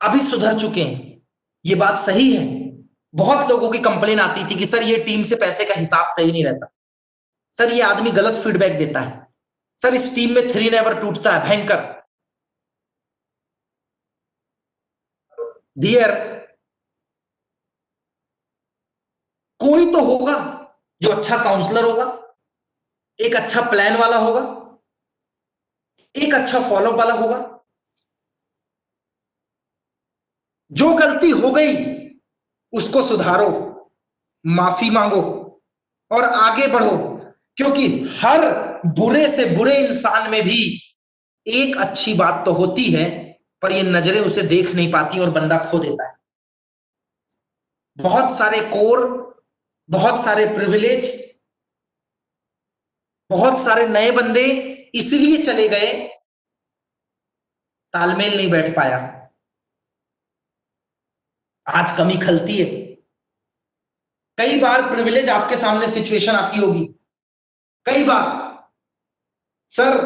अभी सुधर चुके हैं, ये बात सही है। बहुत लोगों की कंप्लेन आती थी कि सर ये टीम से पैसे का हिसाब सही नहीं रहता, सर ये आदमी गलत फीडबैक देता है, सर इस टीम में थ्री नेवर टूटता है, भयंकर। डियर, कोई तो होगा जो अच्छा काउंसलर होगा, एक अच्छा प्लान वाला होगा, एक अच्छा फॉलोअप वाला होगा। जो गलती हो गई उसको सुधारो, माफी मांगो और आगे बढ़ो, क्योंकि हर बुरे से बुरे इंसान में भी एक अच्छी बात तो होती है, पर ये नजरें उसे देख नहीं पाती और बंदा खो देता है। बहुत सारे कोर, बहुत सारे प्रिविलेज, बहुत सारे नए बंदे इसलिए चले गए, तालमेल नहीं बैठ पाया। आज कमी खलती है। कई बार प्रिविलेज आपके सामने सिचुएशन आती होगी, कई बार, सर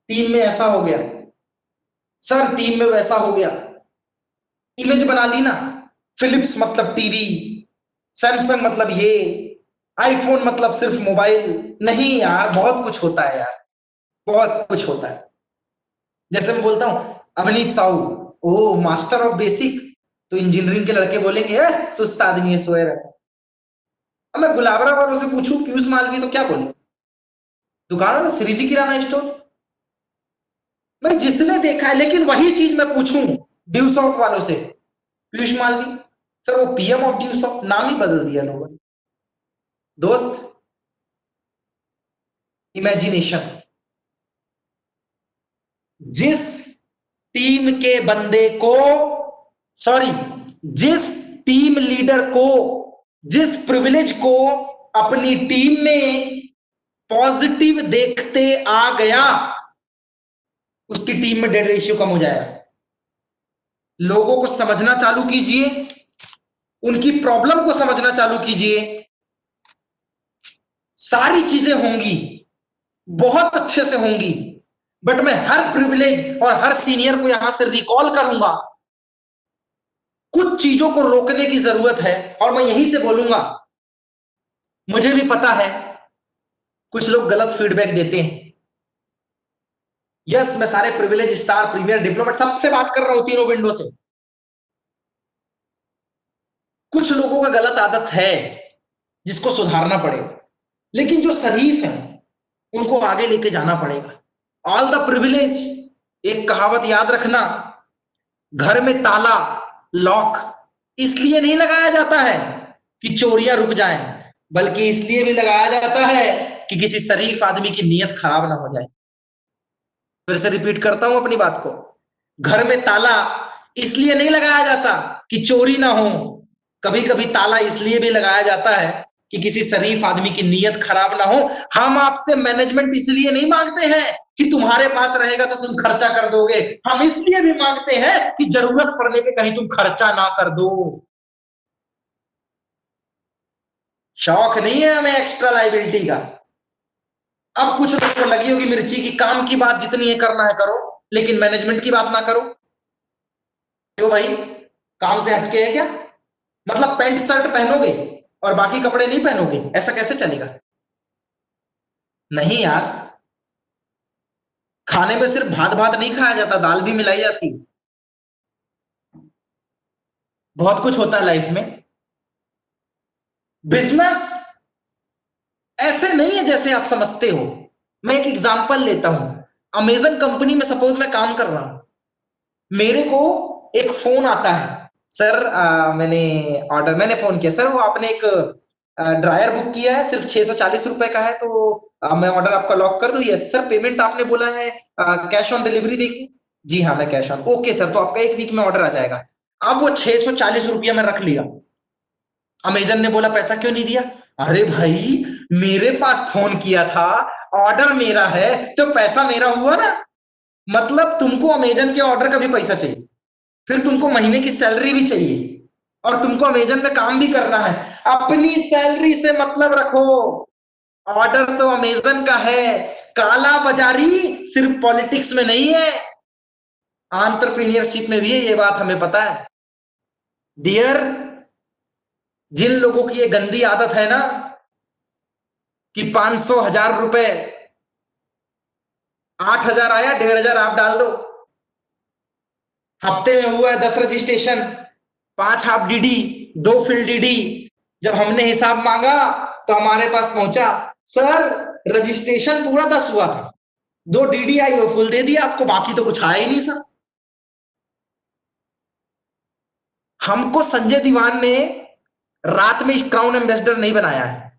टीम में ऐसा हो गया, सर टीम में वैसा हो गया। इमेज बना ली ना, फिलिप्स मतलब टीवी, सैमसंग मतलब ये, आईफोन मतलब सिर्फ मोबाइल। नहीं यार, बहुत कुछ होता है यार, बहुत कुछ होता है। जैसे मैं बोलता हूं अवनीत साहू, ओ मास्टर ऑफ बेसिक, तो इंजीनियरिंग के लड़के बोलेंगे सुस्त आदमी है, सोए रहता है। अब मैं गुलाबरा वालों से पूछूं पीयूष मालवी तो क्या बोले? दुकानों में श्रीजी किराना स्टोर। मैं जिसने देखा है, लेकिन वही चीज मैं पूछूं ड्यू सॉफ्ट वालों से, पीयूष मालवी सर वो पीएम ऑफ ड्यू सॉफ्ट, नाम ही बदल दिया लोगों ने। दोस्त, इमेजिनेशन। जिस टीम के बंदे को, सॉरी, जिस टीम लीडर को, जिस प्रिविलेज को अपनी टीम में पॉजिटिव देखते आ गया, उसकी टीम में डेड रेशियो कम हो जाएगा। लोगों को समझना चालू कीजिए, उनकी प्रॉब्लम को समझना चालू कीजिए, सारी चीजें होंगी, बहुत अच्छे से होंगी। बट मैं हर प्रिविलेज और हर सीनियर को यहां से रिकॉल करूंगा, कुछ चीजों को रोकने की जरूरत है। और मैं यहीं से बोलूंगा, मुझे भी पता है कुछ लोग गलत फीडबैक देते हैं। यस, मैं सारे प्रिविलेज, स्टार, प्रीमियर, डिप्लोमेट सबसे बात कर रहा हूं, तीनों विंडो से। कुछ लोगों का गलत आदत है जिसको सुधारना पड़ेगा, लेकिन जो शरीफ है उनको आगे लेके जाना पड़ेगा। ऑल द प्रिविलेज, एक कहावत याद रखना, घर में ताला, लॉक इसलिए नहीं लगाया जाता है कि चोरियां रुक जाएं, बल्कि इसलिए भी लगाया जाता है कि किसी शरीफ आदमी की नीयत खराब ना हो जाए। फिर से रिपीट करता हूं अपनी बात को, घर में ताला इसलिए नहीं लगाया जाता कि चोरी ना हो, कभी कभी ताला इसलिए भी लगाया जाता है कि किसी शरीफ आदमी की नीयत खराब ना हो। हम आपसे मैनेजमेंट इसलिए नहीं मांगते हैं कि तुम्हारे पास रहेगा तो तुम खर्चा कर दोगे, हम इसलिए भी मांगते हैं कि जरूरत पड़ने पे कहीं तुम खर्चा ना कर दो। शौक नहीं है हमें एक्स्ट्रा लाइबिलिटी का। अब कुछ लोगों को लगी होगी मिर्ची की, काम की बात जितनी है करना है करो, लेकिन मैनेजमेंट की बात ना करो। क्यों भाई, काम से हटके है क्या? मतलब पैंट शर्ट पहनोगे और बाकी कपड़े नहीं पहनोगे, ऐसा कैसे चलेगा? नहीं यार, खाने में सिर्फ भात भात नहीं खाया जाता, दाल भी मिलाई जाती। बहुत कुछ होता है लाइफ में। बिजनेस ऐसे नहीं है जैसे आप समझते हो। मैं एक एग्जांपल लेता हूं, अमेजन कंपनी में सपोज मैं काम कर रहा हूं, मेरे को एक फोन आता है, सर मैंने फोन किया, सर वो आपने एक ड्रायर बुक किया है, सिर्फ 640 रुपए का है, तो मैं ऑर्डर आपका लॉक कर दूं? Yes sir. पेमेंट आपने बोला है कैश ऑन डिलीवरी देगी? जी हाँ, मैं कैश ऑन। ओके सर, तो आपका एक वीक में ऑर्डर आ जाएगा। अब वो 640 रुपया मैं रख लिया, अमेजन ने बोला पैसा क्यों नहीं दिया? अरे भाई, मेरे पास फोन किया था, ऑर्डर मेरा है, तो पैसा मेरा हुआ ना। मतलब तुमको अमेजन के ऑर्डर का भी पैसा चाहिए, फिर तुमको महीने की सैलरी भी चाहिए, और तुमको अमेजन में काम भी करना है। अपनी सैलरी से मतलब रखो, ऑर्डर तो अमेजन का है। काला बाजारी सिर्फ पॉलिटिक्स में नहीं है, एंटरप्रेन्योरशिप में भी है, ये बात हमें पता है। डियर, जिन लोगों की ये गंदी आदत है ना कि 500 1000 रुपए, 8000 आया, 1500 आप डाल दो, हफ्ते में हुआ है 10 registration, 5 half DD, 2 field DD. जब हमने हिसाब मांगा तो हमारे पास पहुंचा, सर रजिस्ट्रेशन पूरा 10 हुआ था, 2 डीडी आई, वो फुल दे दिया आपको, बाकी तो कुछ आया ही नहीं सर। हमको संजय दीवान ने रात में क्राउन एम्बेसडर नहीं बनाया है।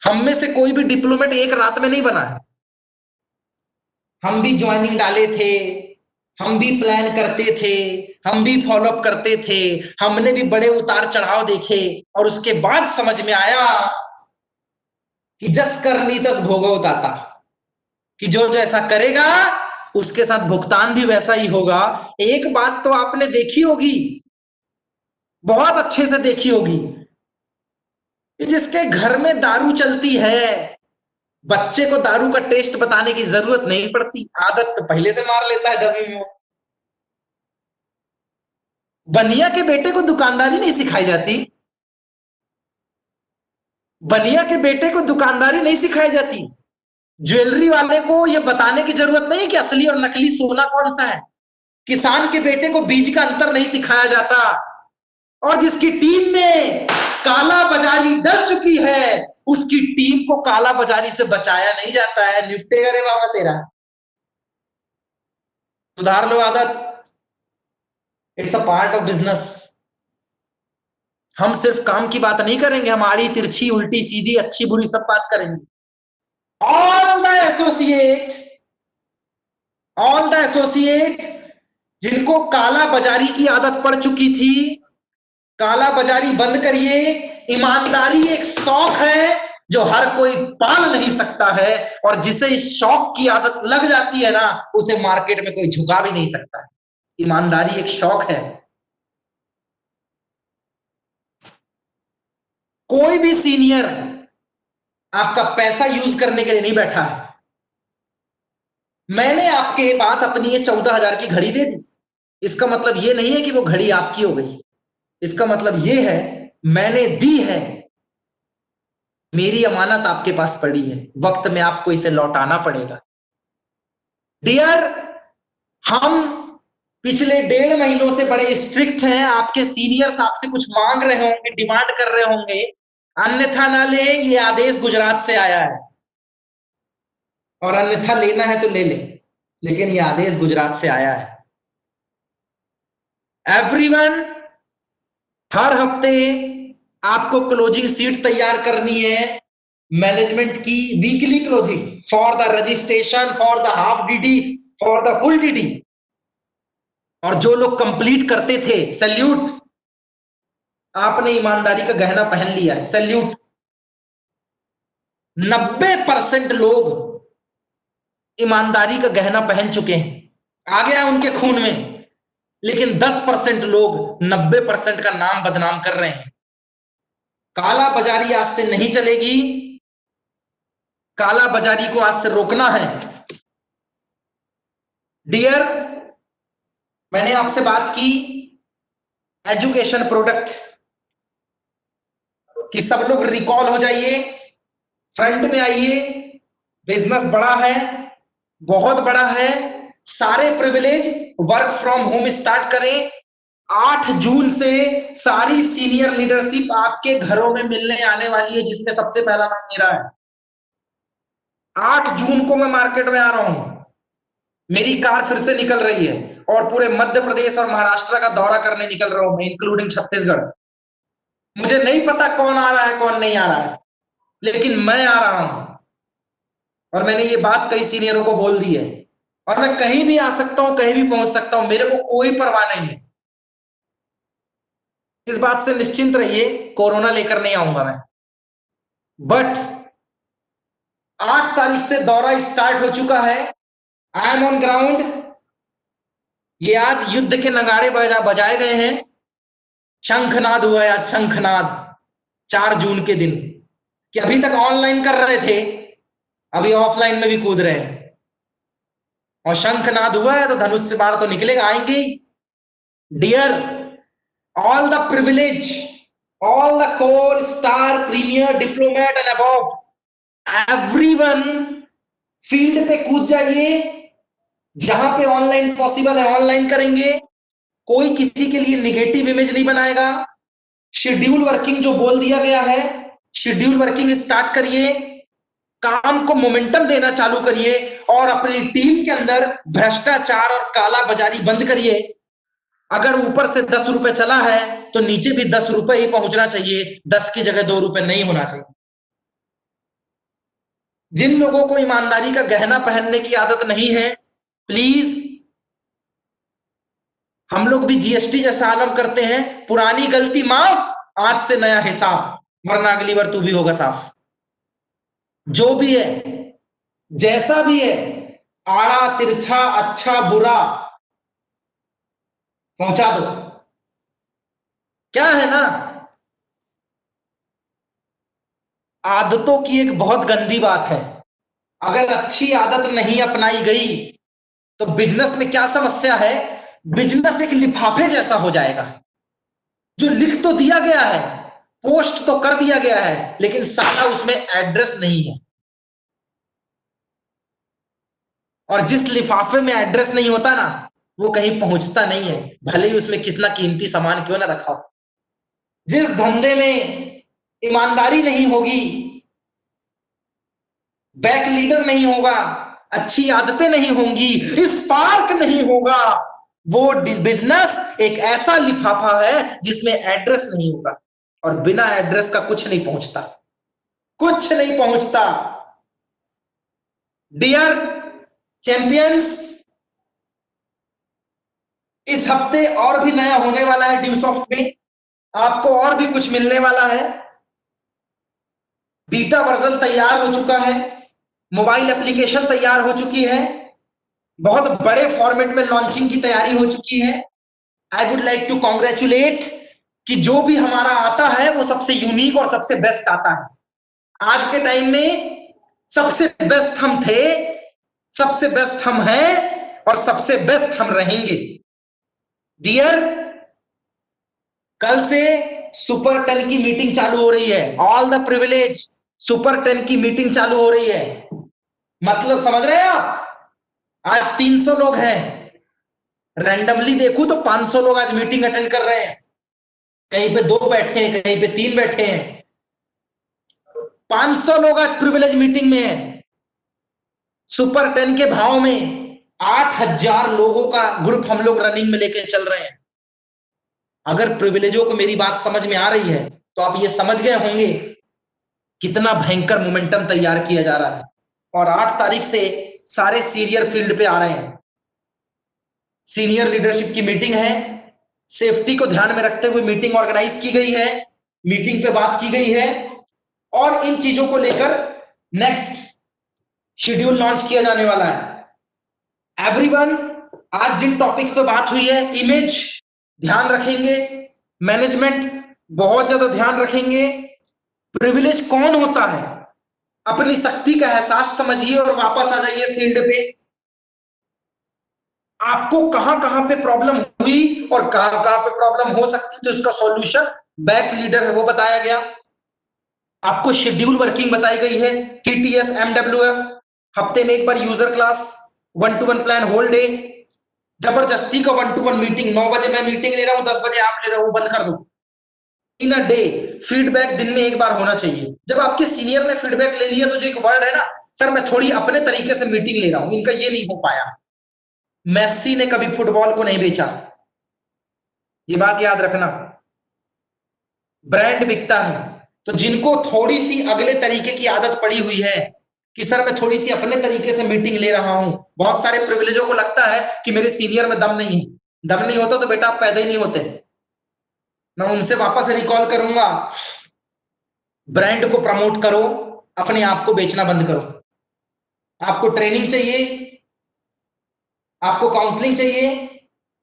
हम में से कोई भी डिप्लोमेट एक रात में नहीं बना है। हम भी ज्वाइनिंग डाले थे, हम भी प्लान करते थे, हम भी फॉलोअप करते थे, हमने भी बड़े उतार चढ़ाव देखे, और उसके बाद समझ में आया कि जस करनी तस भोगो दाता, कि जो जैसा करेगा उसके साथ भुगतान भी वैसा ही होगा। एक बात तो आपने देखी होगी, बहुत अच्छे से देखी होगी, कि जिसके घर में दारू चलती है, बच्चे को दारू का टेस्ट बताने की जरूरत नहीं पड़ती, आदत तो पहले से मार लेता है दबी में। बनिया के बेटे को दुकानदारी नहीं सिखाई जाती, बनिया के बेटे को दुकानदारी नहीं सिखाई जाती। ज्वेलरी वाले को यह बताने की जरूरत नहीं कि असली और नकली सोना कौन सा है। किसान के बेटे को बीज का अंतर नहीं सिखाया जाता। और जिसकी टीम में काला बाजारी डर चुकी है, उसकी टीम को काला बाजारी से बचाया नहीं जाता है। निपटेगा रे बाबा तेरा, सुधार लो आदत। It's a part of business. हम सिर्फ काम की बात नहीं करेंगे, हम आड़ी तिरछी उल्टी सीधी अच्छी बुरी सब बात करेंगे। All the associate, all the associate जिनको काला बाजारी की आदत पड़ चुकी थी, काला बाजारी बंद करिए। ईमानदारी एक शौक है जो हर कोई पाल नहीं सकता है, और जिसे इस शौक की आदत लग जाती है ना, उसे मार्केट में कोई झुका भी नहीं सकता है। ईमानदारी एक शौक है। कोई भी सीनियर आपका पैसा यूज करने के लिए नहीं बैठा है। मैंने आपके पास अपनी ये 14,000 की घड़ी दे दी, इसका मतलब ये नहीं है कि वो घड़ी आपकी हो गई। इसका मतलब ये है मैंने दी है, मेरी अमानत आपके पास पड़ी है, वक्त में आपको इसे लौटाना पड़ेगा। डियर, हम पिछले 1.5 महीनों से बड़े स्ट्रिक्ट हैं। आपके सीनियर्स आपसे कुछ मांग रहे होंगे, डिमांड कर रहे होंगे, अन्यथा ना ले, ये आदेश गुजरात से आया है, और अन्यथा लेना है तो ले ले, लेकिन ये आदेश गुजरात से आया है। एवरीवन, हर हफ्ते आपको क्लोजिंग सीट तैयार करनी है, मैनेजमेंट की weekly closing, for the registration, for the half DD, for the full DD. और जो लोग कंप्लीट करते थे, सैल्यूट, आपने ईमानदारी का गहना पहन लिया है, सैल्यूट। 90% लोग ईमानदारी का गहना पहन चुके हैं, आ गया उनके खून में, लेकिन 10% लोग 90% का नाम बदनाम कर रहे हैं। काला बाजारी आज से नहीं चलेगी, काला बाजारी को आज से रोकना है। डियर, मैंने आपसे बात की एजुकेशन प्रोडक्ट कि सब लोग रिकॉल हो जाइए, फ्रंट में आइए। बिजनेस बड़ा है, बहुत बड़ा है, सारे privilege work from home start करें। 8 जून से सारी सीनियर लीडरशिप आपके घरों में मिलने आने वाली है, जिसमें सबसे पहला नाम मेरा है। 8 जून को मैं मार्केट में आ रहा हूं, मेरी कार फिर से निकल रही है, और पूरे मध्य प्रदेश और महाराष्ट्र का दौरा करने निकल रहा हूं मैं, इंक्लूडिंग छत्तीसगढ़। मुझे नहीं पता कौन आ रहा है कौन नहीं आ रहा है, लेकिन मैं आ रहा हूं, और मैंने ये बात कई सीनियरों को बोल दी है, और मैं कहीं भी आ सकता हूं, कहीं भी पहुंच सकता हूं, मेरे को कोई परवाह नहीं है। इस बात से निश्चिंत रहिए, कोरोना लेकर नहीं आऊंगा मैं। बट 8 तारीख से दौरा स्टार्ट हो चुका है, आई एम ऑन ग्राउंड। ये आज युद्ध के नगाड़े बजाए गए हैं, शंखनाद हुआ है आज, शंखनाद 4 जून के दिन, कि अभी तक ऑनलाइन कर रहे थे, अभी ऑफलाइन में भी कूद रहे हैं। और शंखनाद हुआ है तो धनुष से बाण तो निकलेगा, आएंगे ही। Dear, all the privilege, all the core, star, premier, diplomat and above, everyone field पे कूद जाइए। जहां पे ऑनलाइन पॉसिबल है ऑनलाइन करेंगे। कोई किसी के लिए निगेटिव इमेज नहीं बनाएगा। शेड्यूल वर्किंग जो बोल दिया गया है, शेड्यूल वर्किंग स्टार्ट करिए, काम को मोमेंटम देना चालू करिए और अपनी टीम के अंदर भ्रष्टाचार और काला बाजारी बंद करिए। अगर ऊपर से 10 रुपए चला है तो नीचे भी 10 रुपए ही पहुंचना चाहिए, 10 की जगह 2 रुपए नहीं होना चाहिए। जिन लोगों को ईमानदारी का गहना पहनने की आदत नहीं है, प्लीज, हम लोग भी जीएसटी जैसा आलम करते हैं, पुरानी गलती माफ, आज से नया हिसाब, वरना अगली बार तू भी होगा साफ। जो भी है, जैसा भी है, आड़ा तिरछा अच्छा बुरा पहुंचा दो। क्या है ना, आदतों की एक बहुत गंदी बात है। अगर अच्छी आदत नहीं अपनाई गई तो बिजनेस में क्या समस्या है, बिजनेस एक लिफाफे जैसा हो जाएगा। जो लिख तो दिया गया है, पोस्ट तो कर दिया गया है, लेकिन साला उसमें एड्रेस नहीं है। और जिस लिफाफे में एड्रेस नहीं होता ना, वो कहीं पहुंचता नहीं है, भले ही उसमें कितना कीमती सामान क्यों ना रखा हो। जिस धंधे में ईमानदारी नहीं होगी, बैक लीडर नहीं होगा, अच्छी आदतें नहीं होंगी, स्पार्क नहीं होगा, वो बिजनेस एक ऐसा लिफाफा है जिसमें एड्रेस नहीं होगा। और बिना एड्रेस का कुछ नहीं पहुंचता, कुछ नहीं पहुंचता। डियर चैंपियंस, इस हफ्ते और भी नया होने वाला है ड्यूसॉफ्ट में, आपको और भी कुछ मिलने वाला है। बीटा वर्जन तैयार हो चुका है, मोबाइल एप्लीकेशन तैयार हो चुकी है, बहुत बड़े फॉर्मेट में लॉन्चिंग की तैयारी हो चुकी है। I would like to congratulate कि जो भी हमारा आता है वो सबसे यूनिक और सबसे बेस्ट आता है। आज के टाइम में सबसे बेस्ट हम थे, सबसे बेस्ट हम हैं और सबसे बेस्ट हम रहेंगे। डियर, कल से सुपर 10 की मीटिंग चालू हो रही है। ऑल द प्रिविलेज, सुपर 10 की मीटिंग चालू हो रही है। मतलब समझ रहे हैं आप, आज 300 लोग हैं, रैंडमली देखूं तो 500 लोग आज मीटिंग अटेंड कर रहे हैं। कहीं पे 2 बैठे हैं, कहीं पे 3 बैठे हैं, 500 लोग आज प्रिविलेज मीटिंग में है। सुपर 10 के भाव में 8000 लोगों का ग्रुप हम लोग रनिंग में लेके चल रहे हैं। अगर प्रिविलेजों को मेरी बात समझ में आ रही है तो आप ये समझ गए होंगे कितना भयंकर मोमेंटम तैयार किया जा रहा है। और 8 तारीख से सारे सीनियर फील्ड पे आ रहे हैं। सीनियर लीडरशिप की मीटिंग है, सेफ्टी को ध्यान में रखते हुए मीटिंग ऑर्गेनाइज की गई है, मीटिंग पे बात की गई है और इन चीजों को लेकर नेक्स्ट शेड्यूल लॉन्च किया जाने वाला है। एवरीवन, आज जिन टॉपिक्स पे बात हुई है, इमेज ध्यान रखेंगे, मैनेजमेंट बहुत ज्यादा ध्यान रखेंगे, प्रिविलेज कौन होता है, अपनी शक्ति का एहसास समझिए और वापस आ जाइए फील्ड पे। आपको कहां कहां पे प्रॉब्लम हुई और कहां कहां पे प्रॉब्लम हो सकती है, तो उसका सॉल्यूशन बैक लीडर है वो बताया गया। आपको शेड्यूल वर्किंग बताई गई है, टीटीएस, एमडब्ल्यूएफ, हफ्ते में एक बार user class, 1-to-1 plan whole day, जबरदस्ती का 1-to-1 मीटिंग। 9 बजे मैं मीटिंग ले रहा हूं, 10 बजे आप ले रहे हो, बंद कर दो। इन अ डे, फीडबैक दिन में एक बार होना चाहिए। जब आपके सीनियर ने फीडबैक ले लिया तो जो एक वर्ड है ना, सर मैं थोड़ी अपने तरीके से मीटिंग ले रहा हूं, इनका ये नहीं हो पाया। मेस्सी ने कभी फुटबॉल को नहीं बेचा, ये बात याद रखना। ब्रांड बिकता है। तो जिनको थोड़ी सी अगले तरीके की आदत पड़ी हुई है कि सर मैं थोड़ी सी अपने तरीके से मीटिंग ले रहा हूं, बहुत सारे प्रिविलेजों को लगता है कि मेरे सीनियर में दम नहीं है। दम नहीं होता तो बेटा आप पैदा ही नहीं होते। मैं उनसे वापस रिकॉल करूंगा, ब्रांड को प्रमोट करो, अपने आप को बेचना बंद करो। आपको ट्रेनिंग चाहिए, आपको काउंसलिंग चाहिए,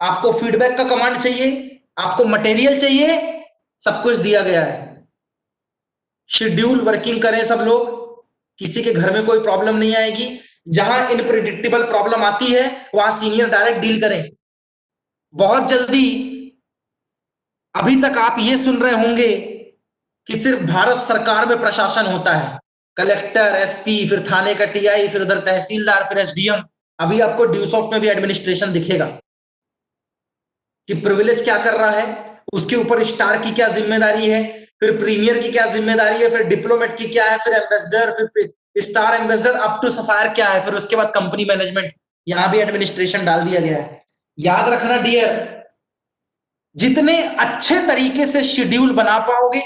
आपको फीडबैक का कमांड चाहिए, आपको मटेरियल चाहिए, सब कुछ दिया गया है। शेड्यूल वर्किंग करें सब लोग, किसी के घर में कोई प्रॉब्लम नहीं आएगी। जहां इनप्रिडिक्टेबल प्रॉब्लम आती है वहां सीनियर डायरेक्ट डील करें। बहुत जल्दी, अभी तक आप ये सुन रहे होंगे कि सिर्फ भारत सरकार में प्रशासन होता है, कलेक्टर, एसपी, फिर थाने का टीआई, फिर उधर तहसीलदार, फिर एसडीएम। अभी आपको ड्यूसॉफ्ट में भी एडमिनिस्ट्रेशन दिखेगा कि प्रिविलेज क्या कर रहा है, उसके ऊपर स्टार की क्या जिम्मेदारी है, फिर प्रीमियर की क्या जिम्मेदारी है, फिर डिप्लोमेट की क्या है, फिर एम्बेसडर, फिर star ambassador up to sapphire क्या है, फिर उसके बाद कंपनी मैनेजमेंट। यहां भी एडमिनिस्ट्रेशन डाल दिया गया है। याद रखना डियर, जितने अच्छे तरीके से शेड्यूल बना पाओगे,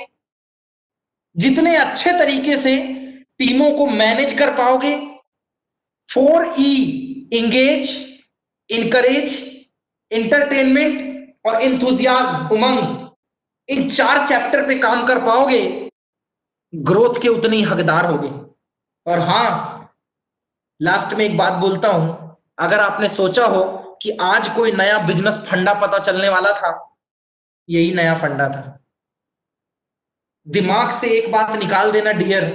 जितने अच्छे तरीके से टीमों को मैनेज कर पाओगे, 4E, इंगेज, इनकरेज, इंटरटेनमेंट और इंथुजियाज्म, उमंग, इन 4 चैप्टर पे काम कर पाओगे, ग्रोथ के उतने ही हकदार होगे। और हां, लास्ट में एक बात बोलता हूं, अगर आपने सोचा हो कि आज कोई नया बिजनेस फंडा पता चलने वाला था, यही नया फंडा था। दिमाग से एक बात निकाल देना डियर,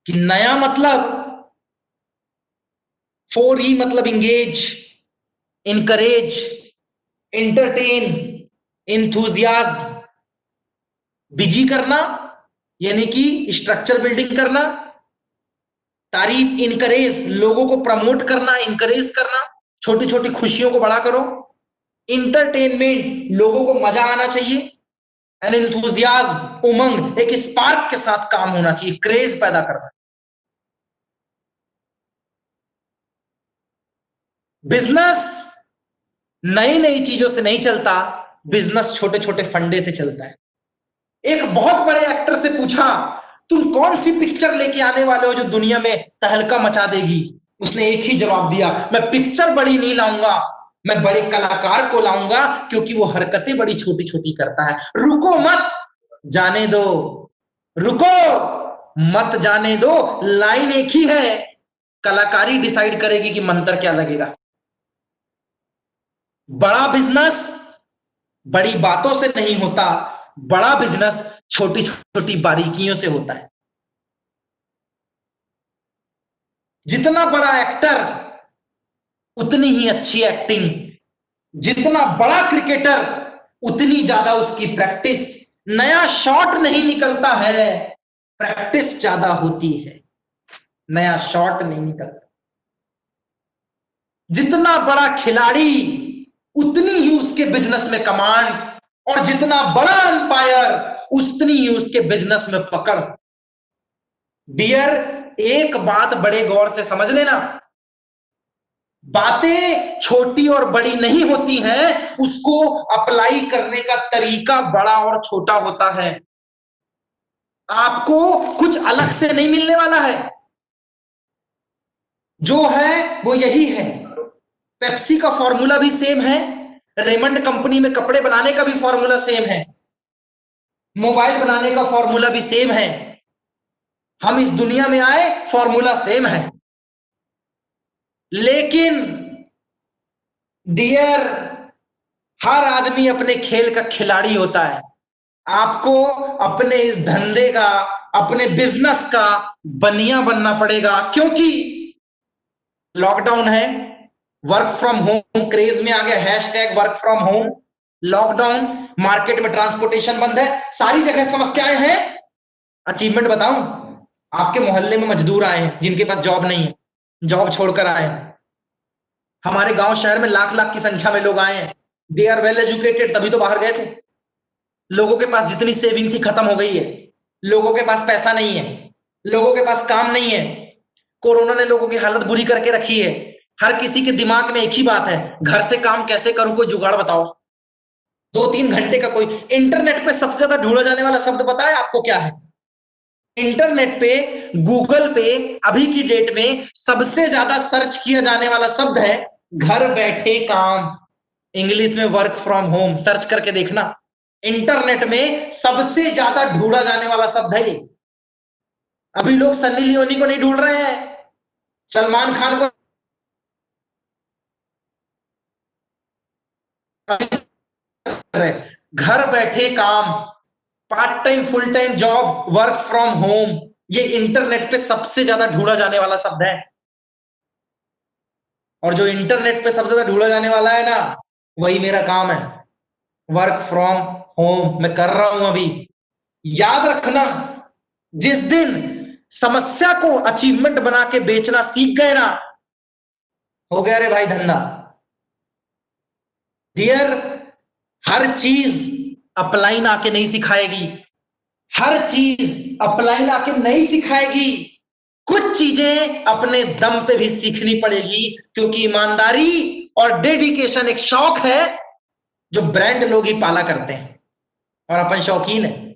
कि नया मतलब 4E मतलब engage, encourage, entertain, enthusiasm, busy करना यानी कि स्ट्रक्चर बिल्डिंग करना, तारीफ, इनकरेज, लोगों को प्रमोट करना, इनकरेज करना, छोटी छोटी खुशियों को बड़ा करो, इंटरटेनमेंट, लोगों को मजा आना चाहिए, एंड इंथुजियाज्म, उमंग, एक स्पार्क के साथ काम होना चाहिए, क्रेज पैदा करना। बिजनेस नई नई चीजों से नहीं चलता, बिजनेस छोटे छोटे फंडे से चलता है। एक बहुत बड़े एक्टर से पूछा, तुम कौन सी पिक्चर लेके आने वाले हो जो दुनिया में तहलका मचा देगी? उसने एक ही जवाब दिया, मैं पिक्चर बड़ी नहीं लाऊंगा, मैं बड़े कलाकार को लाऊंगा, क्योंकि वो हरकतें बड़ी छोटी छोटी करता है। रुको मत, जाने दो, रुको मत, जाने दो, लाइन एक ही है, कलाकारी डिसाइड करेगी कि मंत्र क्या लगेगा। बड़ा बिजनेस बड़ी बातों से नहीं होता, बड़ा बिजनेस छोटी छोटी बारीकियों से होता है। जितना बड़ा एक्टर उतनी ही अच्छी एक्टिंग, जितना बड़ा क्रिकेटर उतनी ज्यादा उसकी प्रैक्टिस। नया शॉट नहीं निकलता है, प्रैक्टिस ज्यादा होती है, नया शॉट नहीं निकलता। जितना बड़ा खिलाड़ी उतनी ही उसके बिजनेस में कमांड, और जितना बड़ा अंपायर उतनी ही उसके बिजनेस में पकड़। डियर, एक बात बड़े गौर से समझ लेना, बातें छोटी और बड़ी नहीं होती हैं, उसको अप्लाई करने का तरीका बड़ा और छोटा होता है। आपको कुछ अलग से नहीं मिलने वाला है, जो है वो यही है। पेप्सी का फॉर्मूला भी सेम है, रेमंड कंपनी में कपड़े बनाने का भी फॉर्मूला सेम है, मोबाइल बनाने का फॉर्मूला भी सेम है, हम इस दुनिया में आए फॉर्मूला सेम है। लेकिन डियर, हर आदमी अपने खेल का खिलाड़ी होता है। आपको अपने इस धंधे का, अपने बिजनेस का बनिया बनना पड़ेगा, क्योंकि लॉकडाउन है, वर्क फ्रॉम होम क्रेज में आ गया, hashtag work from home, lockdown, market में ट्रांसपोर्टेशन बंद है, सारी जगह समस्याएं हैं। अचीवमेंट बताऊं, आपके मोहल्ले में मजदूर आए हैं जिनके पास जॉब नहीं है, जॉब छोड़कर आए हैं। हमारे गांव शहर में लाख लाख की संख्या में लोग आए हैं, दे आर वेल एजुकेटेड, तभी तो बाहर गए थे। लोगों के पास जितनी सेविंग थी खत्म हो गई है, लोगों के पास पैसा नहीं है, लोगों के पास काम नहीं है। कोरोना ने लोगों की हालत बुरी करके रखी है। हर किसी के दिमाग में एक ही बात है, घर से काम कैसे करूं, कोई जुगाड़ बताओ। 2-3 घंटे का कोई, इंटरनेट पे सबसे ज्यादा ढूंढा जाने वाला शब्द पता है आपको क्या है? इंटरनेट पे, गूगल पे अभी की डेट में सबसे ज्यादा सर्च किया जाने वाला शब्द है घर बैठे काम, इंग्लिश में वर्क फ्रॉम होम। सर्च करके देखना, इंटरनेट में सबसे ज्यादा ढूंढा जाने वाला शब्द है ये। अभी लोग सन्नी लियोनी को नहीं ढूंढ रहे हैं, सलमान खान को घर बैठे काम, part time, full time job, work from home, ये इंटरनेट पे सबसे ज्यादा ढूंढा जाने वाला शब्द है। और जो इंटरनेट पे सबसे ज्यादा ढूंढा जाने वाला है ना, वही मेरा काम है। वर्क फ्रॉम होम मैं कर रहा हूं अभी। याद रखना, जिस दिन समस्या को अचीवमेंट बना के बेचना सीख गए ना, हो गया रे भाई धंधा। डियर, हर चीज अपलाइन आके नहीं सिखाएगी, हर चीज अपलाइन आके नहीं सिखाएगी। कुछ चीजें अपने दम पे भी सीखनी पड़ेगी, क्योंकि ईमानदारी और डेडिकेशन एक शौक है जो ब्रांड लोग ही पाला करते हैं, और अपन शौकीन है।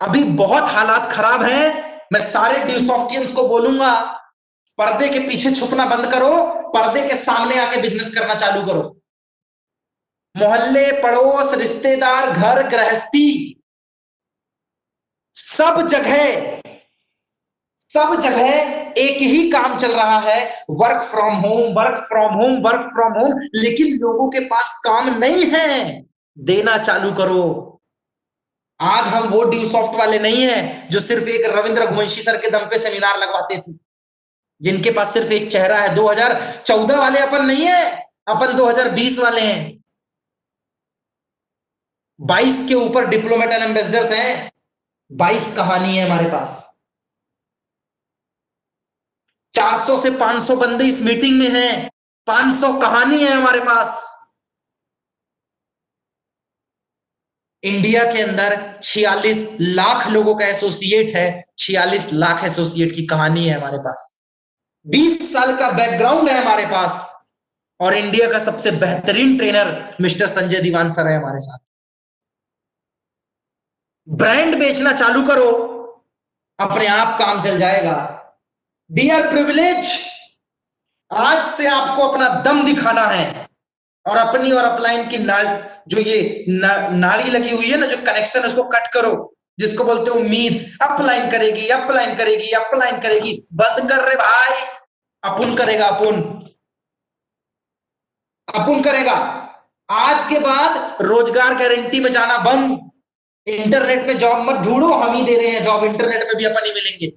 अभी बहुत हालात खराब हैं। मैं सारे ड्यूसॉफ्टियंस को बोलूंगा, पर्दे के पीछे छुपना बंद करो, पर्दे के सामने आके बिजनेस करना चालू करो। मोहल्ले, पड़ोस, रिश्तेदार, घर गृहस्थी, सब जगह सब जगह एक ही काम चल रहा है, work from home, work from home, work from home. लेकिन लोगों के पास काम नहीं है, देना चालू करो। आज हम वो ड्यूसॉफ्ट वाले नहीं हैं जो सिर्फ एक रविंद्र घुवंशी सर के दम पे सेमिनार लगवाते थे, जिनके पास सिर्फ एक चेहरा है। 2014 वाले अपन नहीं है, अपन 2020 वाले हैं। 22 के ऊपर डिप्लोमेट एंड एम्बेसडर्स हैं, 22 कहानी है हमारे पास। 400 से 500 बंदे इस मीटिंग में हैं, 500 कहानी है हमारे पास। इंडिया के अंदर 46 लाख लोगों का एसोसिएट है, 46 लाख एसोसिएट की कहानी है हमारे पास। 20 साल का बैकग्राउंड है हमारे पास, और इंडिया का सबसे बेहतरीन ट्रेनर मिस्टर संजय दीवान सर है हमारे साथ। ब्रांड बेचना चालू करो, अपने आप काम चल जाएगा। डियर प्रिविलेज, आज से आपको अपना दम दिखाना है, और अपनी और अपलाइन की जो ये नाड़ी लगी हुई है ना, जो कनेक्शन है, उसको कट करो। जिसको बोलते हो उम्मीद, अपलाइन करेगी, अपलाइन करेगी, अपलाइन करेगी, बंद कर रहे भाई। अपुन करेगा, अपुन अपुन करेगा। आज के बाद रोजगार गारंटी में जाना बंद। इंटरनेट पे जॉब मत ढूंढो, हम ही दे रहे हैं जॉब, इंटरनेट पे भी अपन ही मिलेंगे।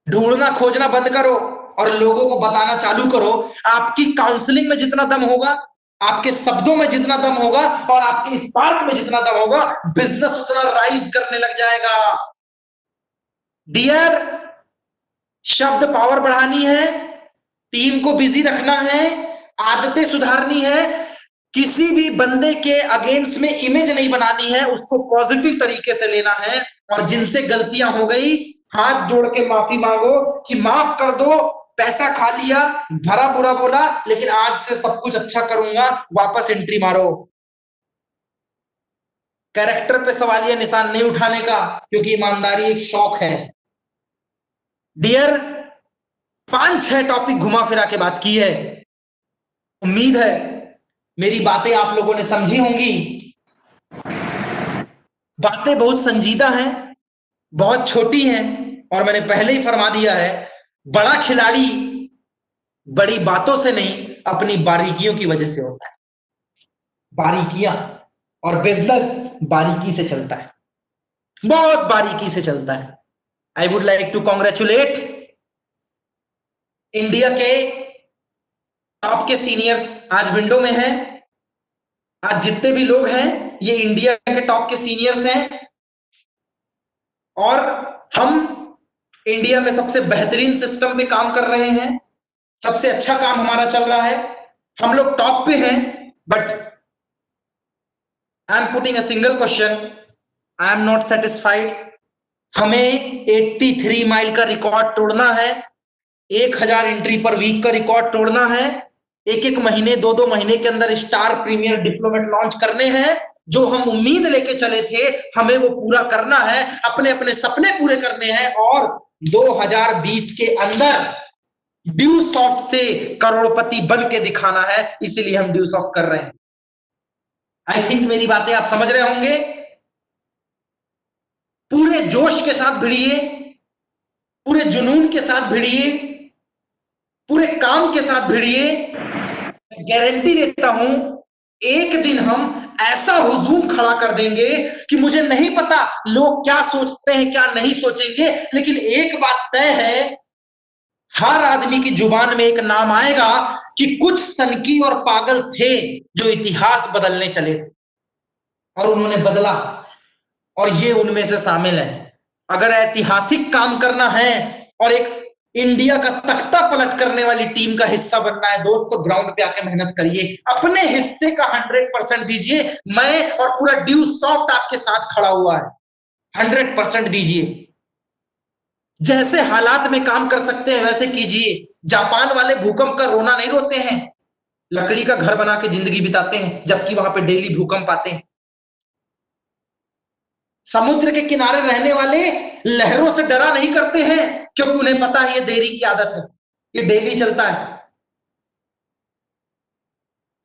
ढूंढना खोजना बंद करो और लोगों को बताना चालू करो। आपकी काउंसलिंग में जितना दम होगा, आपके शब्दों में जितना दम होगा, और आपके स्पार्क में जितना दम होगा, बिजनेस उतना राइज करने लग जाएगा। डियर, शब्द पावर बढ़ानी है, टीम को बिजी रखना है, आदतें सुधारनी है, किसी भी बंदे के अगेंस्ट में इमेज नहीं बनानी है, उसको पॉजिटिव तरीके से लेना है। और जिनसे गलतियां हो गई, हाथ जोड़ के माफी मांगो कि माफ कर दो, पैसा खा लिया, भरा बुरा बोला, लेकिन आज से सब कुछ अच्छा करूंगा, वापस एंट्री मारो। कैरेक्टर पे सवालिया निशान नहीं उठाने का, क्योंकि ईमानदारी एक शौक है। डियर, 5-6 टॉपिक घुमा फिरा के बात की है। उम्मीद है मेरी बातें आप लोगों ने समझी होंगी। बातें बहुत संजीदा हैं, बहुत छोटी हैं, और मैंने पहले ही फरमा दिया है, बड़ा खिलाड़ी बड़ी बातों से नहीं, अपनी बारीकियों की वजह से होता है। बारीकियां, और बिजनेस बारीकी से चलता है, बहुत बारीकी से चलता है। I would like to congratulate India के टॉप के सीनियर्स, आज विंडो में हैं। आज जितने भी लोग हैं, ये इंडिया के टॉप के सीनियर्स हैं, और हम इंडिया में सबसे बेहतरीन सिस्टम पे काम कर रहे हैं। सबसे अच्छा काम हमारा चल रहा है, हम लोग टॉप पे हैं। But I am putting a single question, I am not satisfied. हमें 83 माइल का रिकॉर्ड तोड़ना है, 1000 एंट्री पर वीक का रिकॉर्ड तोड़ना है। एक महीने, 2 महीने के अंदर स्टार प्रीमियर डिप्लोमेट लॉन्च करने हैं। जो हम उम्मीद लेके चले थे, हमें वो पूरा करना है, अपने अपने सपने पूरे करने हैं, और 2020 के अंदर ड्यूसॉफ्ट से करोड़पति बन के दिखाना है। इसीलिए हम ड्यूसॉफ्ट कर रहे हैं। आई थिंक मेरी बातें आप समझ रहे होंगे। पूरे जोश के साथ भिड़िए, पूरे जुनून के साथ भिड़िए, पूरे काम के साथ भिड़िए। गारंटी देता हूं, एक दिन हम ऐसा हुजूम खड़ा कर देंगे कि मुझे नहीं पता लोग क्या सोचते हैं, क्या नहीं सोचेंगे, लेकिन एक बात तय है, हर आदमी की जुबान में एक नाम आएगा कि कुछ सनकी और पागल थे जो इतिहास बदलने चले थे और उन्होंने बदला, और ये उनमें से शामिल है। अगर ऐतिहासिक काम करना है और एक इंडिया का तख्ता पलट करने वाली टीम का हिस्सा बनना है दोस्त, तो ग्राउंड पे आके मेहनत करिए, अपने हिस्से का 100% दीजिए। मैं और पूरा ड्यू सॉफ्ट आपके साथ खड़ा हुआ है, 100% दीजिए। जैसे हालात में काम कर सकते हैं वैसे कीजिए। जापान वाले भूकंप का रोना नहीं रोते हैं, लकड़ी का घर बना के जिंदगी बिताते हैं, जबकि वहां पे डेली भूकंप आते हैं। समुद्र के किनारे रहने वाले लहरों से डरा नहीं करते हैं, क्योंकि उन्हें पता है ये देरी की आदत है, ये डेली चलता है।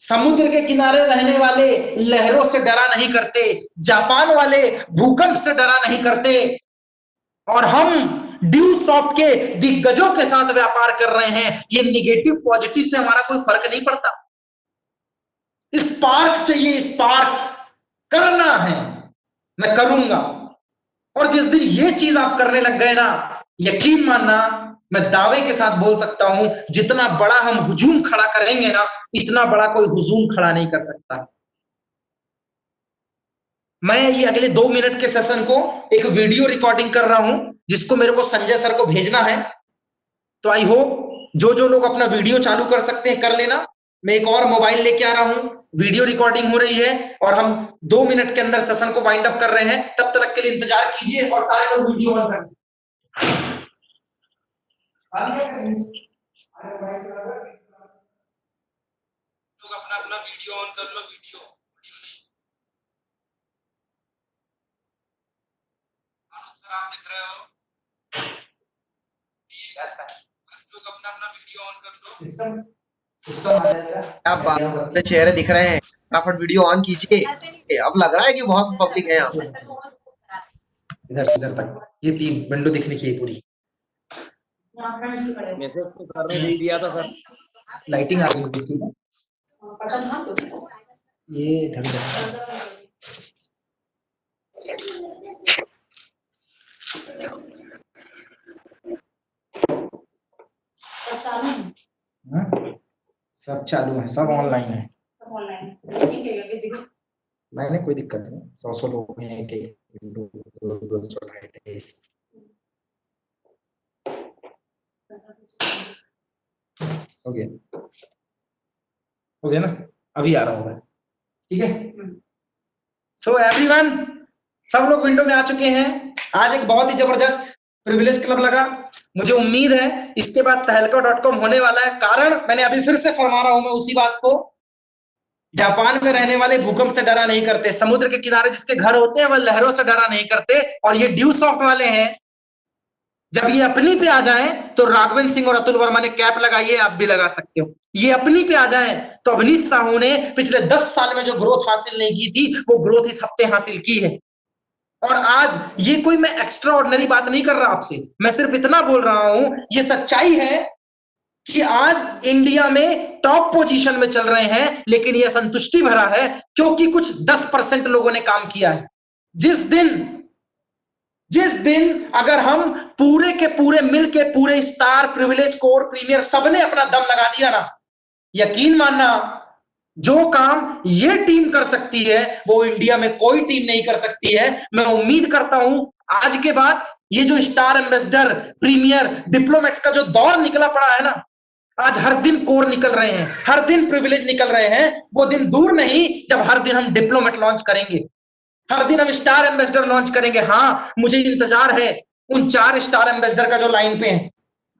समुद्र के किनारे रहने वाले लहरों से डरा नहीं करते, जापान वाले भूकंप से डरा नहीं करते, और हम ड्यू सॉफ्ट के दिग्गजों के साथ व्यापार कर रहे हैं। ये निगेटिव पॉजिटिव से हमारा कोई फर्क नहीं पड़ता। स्पार्क चाहिए, स्पार्क करना है, मैं करूंगा। और जिस दिन ये चीज आप करने लग गए ना, यकीन मानना, मैं दावे के साथ बोल सकता हूं, जितना बड़ा हम हुजूम खड़ा करेंगे ना, इतना बड़ा कोई हुजूम खड़ा नहीं कर सकता। मैं ये अगले 2 मिनट के सेशन को एक वीडियो रिकॉर्डिंग कर रहा हूं, जिसको मेरे को संजय सर को भेजना है। तो आई होप जो जो लोग अपना वीडियो चालू कर सकते हैं कर लेना। मैं एक और मोबाइल लेके आ रहा हूं, वीडियो रिकॉर्डिंग हो रही है और हम 2 मिनट के अंदर सेशन को वाइंड अप कर रहे हैं। तब तक के लिए इंतजार कीजिए और सारे लोग वीडियो ऑन कर लोग अपना अपना वीडियो ऑन कर लो। वीडियो आप दिख रहे हो, लोग अपना अपना वीडियो ऑन कर लो। सिस्टम आप अपने चेहरे दिख रहे हैं, फटाफट वीडियो ऑन कीजिए। अब लग रहा है कि बहुत पब्लिक है यहाँ। इधर से इधर तक ये 3 विंडो दिखनी चाहिए पूरी। मैसेज तो करने दे दिया था सर। लाइटिंग आ रही है इसकी, ये ढक जाएगा। सब चालू है, सब ऑनलाइन है। मैंने कोई दिक्कत नहीं, 100 लोग हैं कि विंडो 200 लाइट है। हो गया, हो गया ना, अभी आ रहा होगा, ठीक है। सो एवरीवन, सब लोग विंडो में आ चुके हैं। आज एक बहुत ही जबरदस्त प्रिविलेज क्लब लगा, मुझे उम्मीद है इसके बाद तहलका.com होने वाला है। कारण मैंने अभी फिर से फरमा रहा हूं, मैं उसी बात को, जापान में रहने वाले भूकंप से डरा नहीं करते, समुद्र के किनारे जिसके घर होते हैं वह लहरों से डरा नहीं करते, और ये ड्यू सॉफ्ट वाले हैं, जब ये अपनी पे आ जाए तो राघवेंद्र सिंह और अतुल वर्मा ने कैप लगाई है, आप भी लगा सकते हो। ये अपनी पे आ जाए तो अवनीत साहू ने पिछले 10 साल में जो ग्रोथ हासिल नहीं की थी, वो ग्रोथ इस हफ्ते हासिल की है। और आज ये कोई मैं एक्स्ट्रा ऑर्डिनरी बात नहीं कर रहा आपसे, मैं सिर्फ इतना बोल रहा हूं, ये सच्चाई है कि आज इंडिया में टॉप पोजीशन में चल रहे हैं, लेकिन यह संतुष्टि भरा है क्योंकि कुछ 10% लोगों ने काम किया है। जिस दिन अगर हम पूरे के पूरे मिल के पूरे स्टार, प्रिविलेज, कोर, प्रीमियर सबने अपना दम लगा दिया ना, यकीन मानना, जो काम ये टीम कर सकती है वो इंडिया में कोई टीम नहीं कर सकती है। मैं उम्मीद करता हूं आज के बाद ये जो स्टार एम्बेसडर, प्रीमियर, डिप्लोमेट्स का जो दौर निकला पड़ा है ना, आज हर दिन कोर निकल रहे हैं, हर दिन प्रिविलेज निकल रहे हैं। वो दिन दूर नहीं जब हर दिन हम डिप्लोमेट लॉन्च करेंगे, हर दिन हम स्टार एम्बेसडर लॉन्च करेंगे। हाँ, मुझे इंतजार है उन 4 स्टार एम्बेसडर का जो लाइन पे हैं,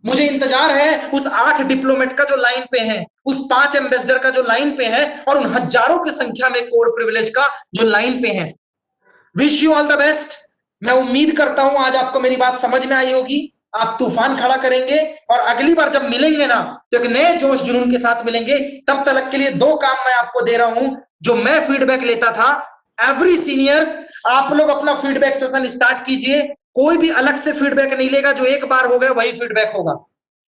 मुझे इंतजार है उस 8 डिप्लोमेट का जो लाइन पे है, उस 5 एम्बेसडर का जो लाइन पे है, और उन हजारों की संख्या में कोर प्रिविलेज का जो लाइन पे है। Wish you all the best. मैं उम्मीद करता हूं आज आपको मेरी बात समझ में आई होगी, आप तूफान खड़ा करेंगे, और अगली बार जब मिलेंगे ना तो एक नए जोश जुनून के साथ मिलेंगे। तब तक के लिए 2 काम मैं आपको दे रहा हूं जो मैं फीडबैक लेता था। एवरी सीनियर्स, आप लोग अपना फीडबैक सेशन स्टार्ट कीजिए, कोई भी अलग से फीडबैक नहीं लेगा, जो एक बार हो गया वही फीडबैक होगा।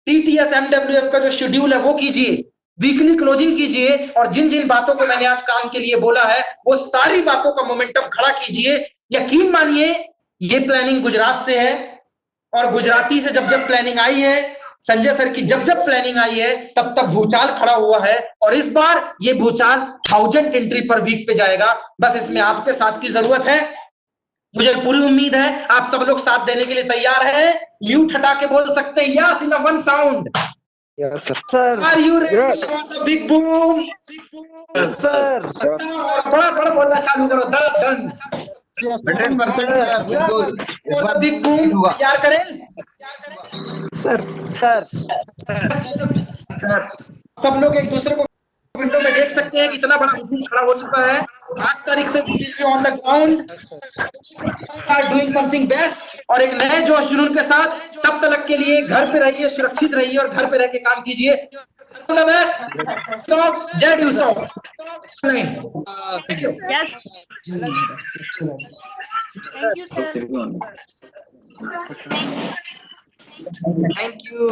टीटीएस एमडब्ल्यूएफ का जो शेड्यूल है वो कीजिए, वीकली क्लोजिंग कीजिए, और जिन जिन बातों को मैंने आज काम के लिए बोला है वो सारी बातों का मोमेंटम खड़ा कीजिए। यकीन मानिए ये प्लानिंग गुजरात से है, और गुजराती से जब जब प्लानिंग आई है संजय सर की जब जब प्लानिंग आई है तब तब भूचाल खड़ा हुआ है, और इस बार ये भूचाल 1000 एंट्री पर वीक पे जाएगा। बस इसमें आपके साथ की जरूरत है। मुझे पूरी उम्मीद है आप सब लोग साथ देने के लिए तैयार हैं। म्यूट हटा के बोल सकते हैं yes in one sound. Yes, sir. Are you ready Yes. For the big boom? Yes, sir. बड़ा बड़ा बोलना चालू करो। डन 100% सर, बिल्कुल इस बार बिग बूम होगा तैयार करें। Sir. Sir. सर। सब लोग एक दूसरे को विंडो में देख सकते हैं कितना बड़ा मशीन खड़ा हो चुका है। 8 तारीख से on the ground are doing something best, और एक नए जोश जुनून के साथ। तब तक के लिए घर पे रहिए, सुरक्षित रहिए और घर पे रह के काम कीजिए। All the best. जय ड्यूसो। Thank you. Yes. Thank you, sir. Thank you.